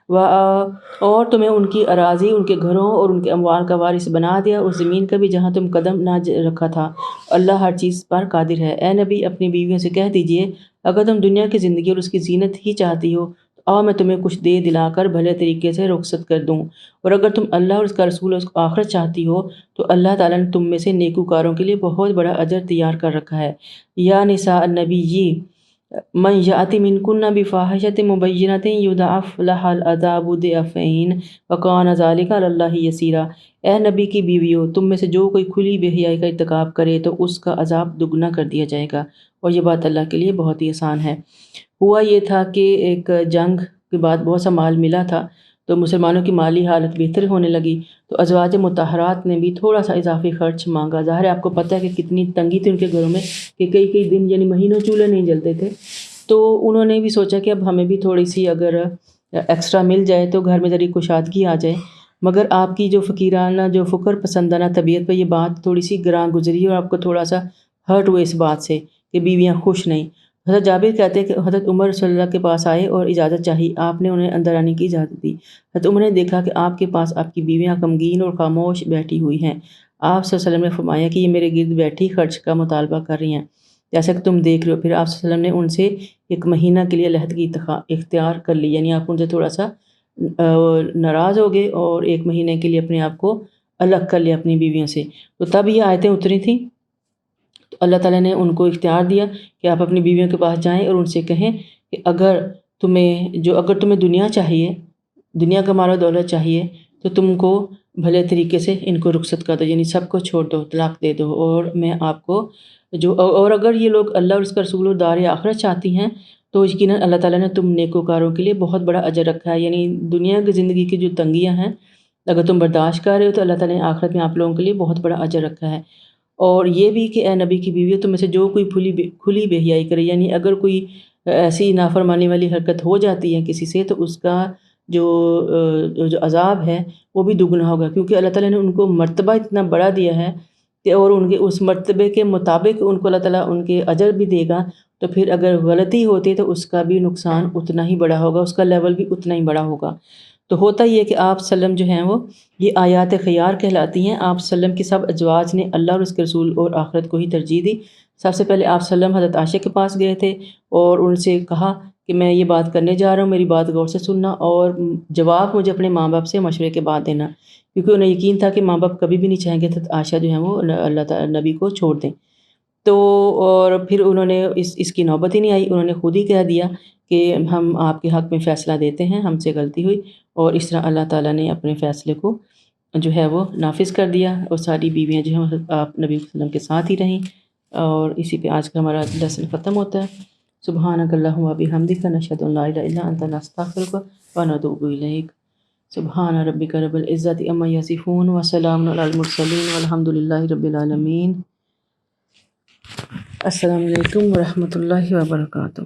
اور تمہیں ان کی اراضی، ان کے گھروں اور ان کے اموال کا وارث بنا دیا، اس زمین کا بھی جہاں تم قدم نہ رکھا تھا، اللہ ہر چیز پر قادر ہے۔ اے نبی اپنی بیویوں سے کہہ دیجئے، اگر تم دنیا کی زندگی اور اس کی زینت ہی چاہتی ہو تو آؤ میں تمہیں کچھ دے دلا کر بھلے طریقے سے رخصت کر دوں، اور اگر تم اللہ اور اس کا رسول اور اس کو آخرت چاہتی ہو تو اللہ تعالیٰ نے تم میں سے نیکوکاروں کے لیے بہت بڑا اجر تیار کر رکھا ہے۔ یا نساء النبی من یأتی منکن بفاحشۃ مبینۃ یضاعف لها العذاب ضعفین وکان ذلک علی اللہ یسیرا۔ اے نبی کی بیویوں، تم میں سے جو کوئی کھلی بے حیائی کا ارتکاب کرے تو اس کا عذاب دگنا کر دیا جائے گا، اور یہ بات اللہ کے لیے بہت ہی آسان ہے۔ ہوا یہ تھا کہ ایک جنگ کے بعد بہت سا مال ملا تھا، تو مسلمانوں کی مالی حالت بہتر ہونے لگی، تو ازواج مطہرات نے بھی تھوڑا سا اضافی خرچ مانگا۔ ظاہر ہے آپ کو پتہ ہے کہ کتنی تنگی تھی ان کے گھروں میں کہ کئی دن یعنی مہینوں چولہے نہیں جلتے تھے، تو انہوں نے بھی سوچا کہ اب ہمیں بھی تھوڑی سی اگر ایکسٹرا مل جائے تو گھر میں ذری کشادگی آ جائے۔ مگر آپ کی جو فقیرانہ، جو فقر پسندانہ طبیعت پہ یہ بات تھوڑی سی گراں گزری، اور آپ کو تھوڑا سا ہرٹ ہوئے اس بات سے کہ بیویاں خوش نہیں۔ حضرت جابر کہتے ہیں کہ حضرت عمر صلی اللہ کے پاس آئے اور اجازت چاہی، آپ نے انہیں اندر آنے کی اجازت دی۔ حضرت عمر نے دیکھا کہ آپ کے پاس آپ کی بیویاں غمگین اور خاموش بیٹھی ہوئی ہیں۔ آپ صلی اللہ علیہ وسلم نے فرمایا کہ یہ میرے گرد بیٹھی خرچ کا مطالبہ کر رہی ہیں جیسا کہ تم دیکھ رہے ہو۔ پھر آپ صلی اللہ علیہ وسلم نے ان سے ایک مہینہ کے لیے علیحدگی اختیار کر لی، یعنی آپ ان سے تھوڑا سا ناراض ہو گئے اور ایک مہینے کے لیے اپنے آپ کو الگ کر لیا اپنی بیویوں سے۔ تو تب یہ آیتیں اتری تھیں، تو اللہ تعالیٰ نے ان کو اختیار دیا کہ آپ اپنی بیویوں کے پاس جائیں اور ان سے کہیں کہ اگر تمہیں دنیا چاہیے، دنیا کا مال و دولت چاہیے، تو تم کو بھلے طریقے سے ان کو رخصت کر دو، یعنی سب کو چھوڑ دو، طلاق دے دو، اور میں آپ کو اور اگر یہ لوگ اللہ اور اس کا رسول و دار آخرت چاہتی ہیں تو یقیناً اللہ تعالیٰ نے تم نیکوکاروں کے لیے بہت بڑا اجر رکھا ہے۔ یعنی دنیا کی زندگی کی جو تنگیاں ہیں اگر تم برداشت کر رہے ہو تو اللہ تعالیٰ نے آخرت میں آپ لوگوں کے لیے بہت بڑا اجر رکھا ہے۔ اور یہ بھی کہ اے نبی کی بیوی، تم میں سے جو کوئی کھلی بے حیائی کرے، یعنی اگر کوئی ایسی نافرمانی والی حرکت ہو جاتی ہے کسی سے، تو اس کا جو عذاب ہے وہ بھی دگنا ہوگا، کیونکہ اللہ تعالیٰ نے ان کو مرتبہ اتنا بڑا دیا ہے کہ اور ان کے اس مرتبے کے مطابق ان کو اللہ تعالیٰ ان کے اجر بھی دے گا۔ تو پھر اگر غلطی ہوتی ہے تو اس کا بھی نقصان اتنا ہی بڑا ہوگا، اس کا لیول بھی اتنا ہی بڑا ہوگا۔ تو ہوتا یہ کہ آپ وسلم جو ہیں وہ یہ آیات خیار کہلاتی ہیں۔ آپ وسلم کی سب ازواج نے اللہ اور اس کے رسول اور آخرت کو ہی ترجیح دی۔ سب سے پہلے آپ وسلم حضرت عائشہ کے پاس گئے تھے اور ان سے کہا کہ میں یہ بات کرنے جا رہا ہوں، میری بات غور سے سننا، اور جواب مجھے اپنے ماں باپ سے مشورے کے بعد دینا، کیونکہ انہیں یقین تھا کہ ماں باپ کبھی بھی نہیں چاہیں گے حضرت عائشہ جو ہیں وہ اللہ تعالیٰ نبی کو چھوڑ دیں۔ تو اور پھر انہوں نے اس کی نوبت ہی نہیں آئی، انہوں نے خود ہی کہہ دیا کہ ہم آپ کے حق میں فیصلہ دیتے ہیں، ہم سے غلطی ہوئی، اور اس طرح اللہ تعالیٰ نے اپنے فیصلے کو جو ہے وہ نافذ کر دیا، اور ساری بیویاں جو ہیں آپ نبی صلی اللہ علیہ وسلم کے ساتھ ہی رہیں۔ اور اسی پہ آج کا ہمارا لیسن ختم ہوتا ہے۔ سبحانک اللہم و بحمدک، نشہد ان لا الہ الا انت، نستغفرک و نتوب الیک۔ سبحان ربک رب العزت عما یصفون وسلام علی المرسلین والحمد للہ رب العالمین۔ السلام علیکم ورحمۃ اللہ وبرکاتہ۔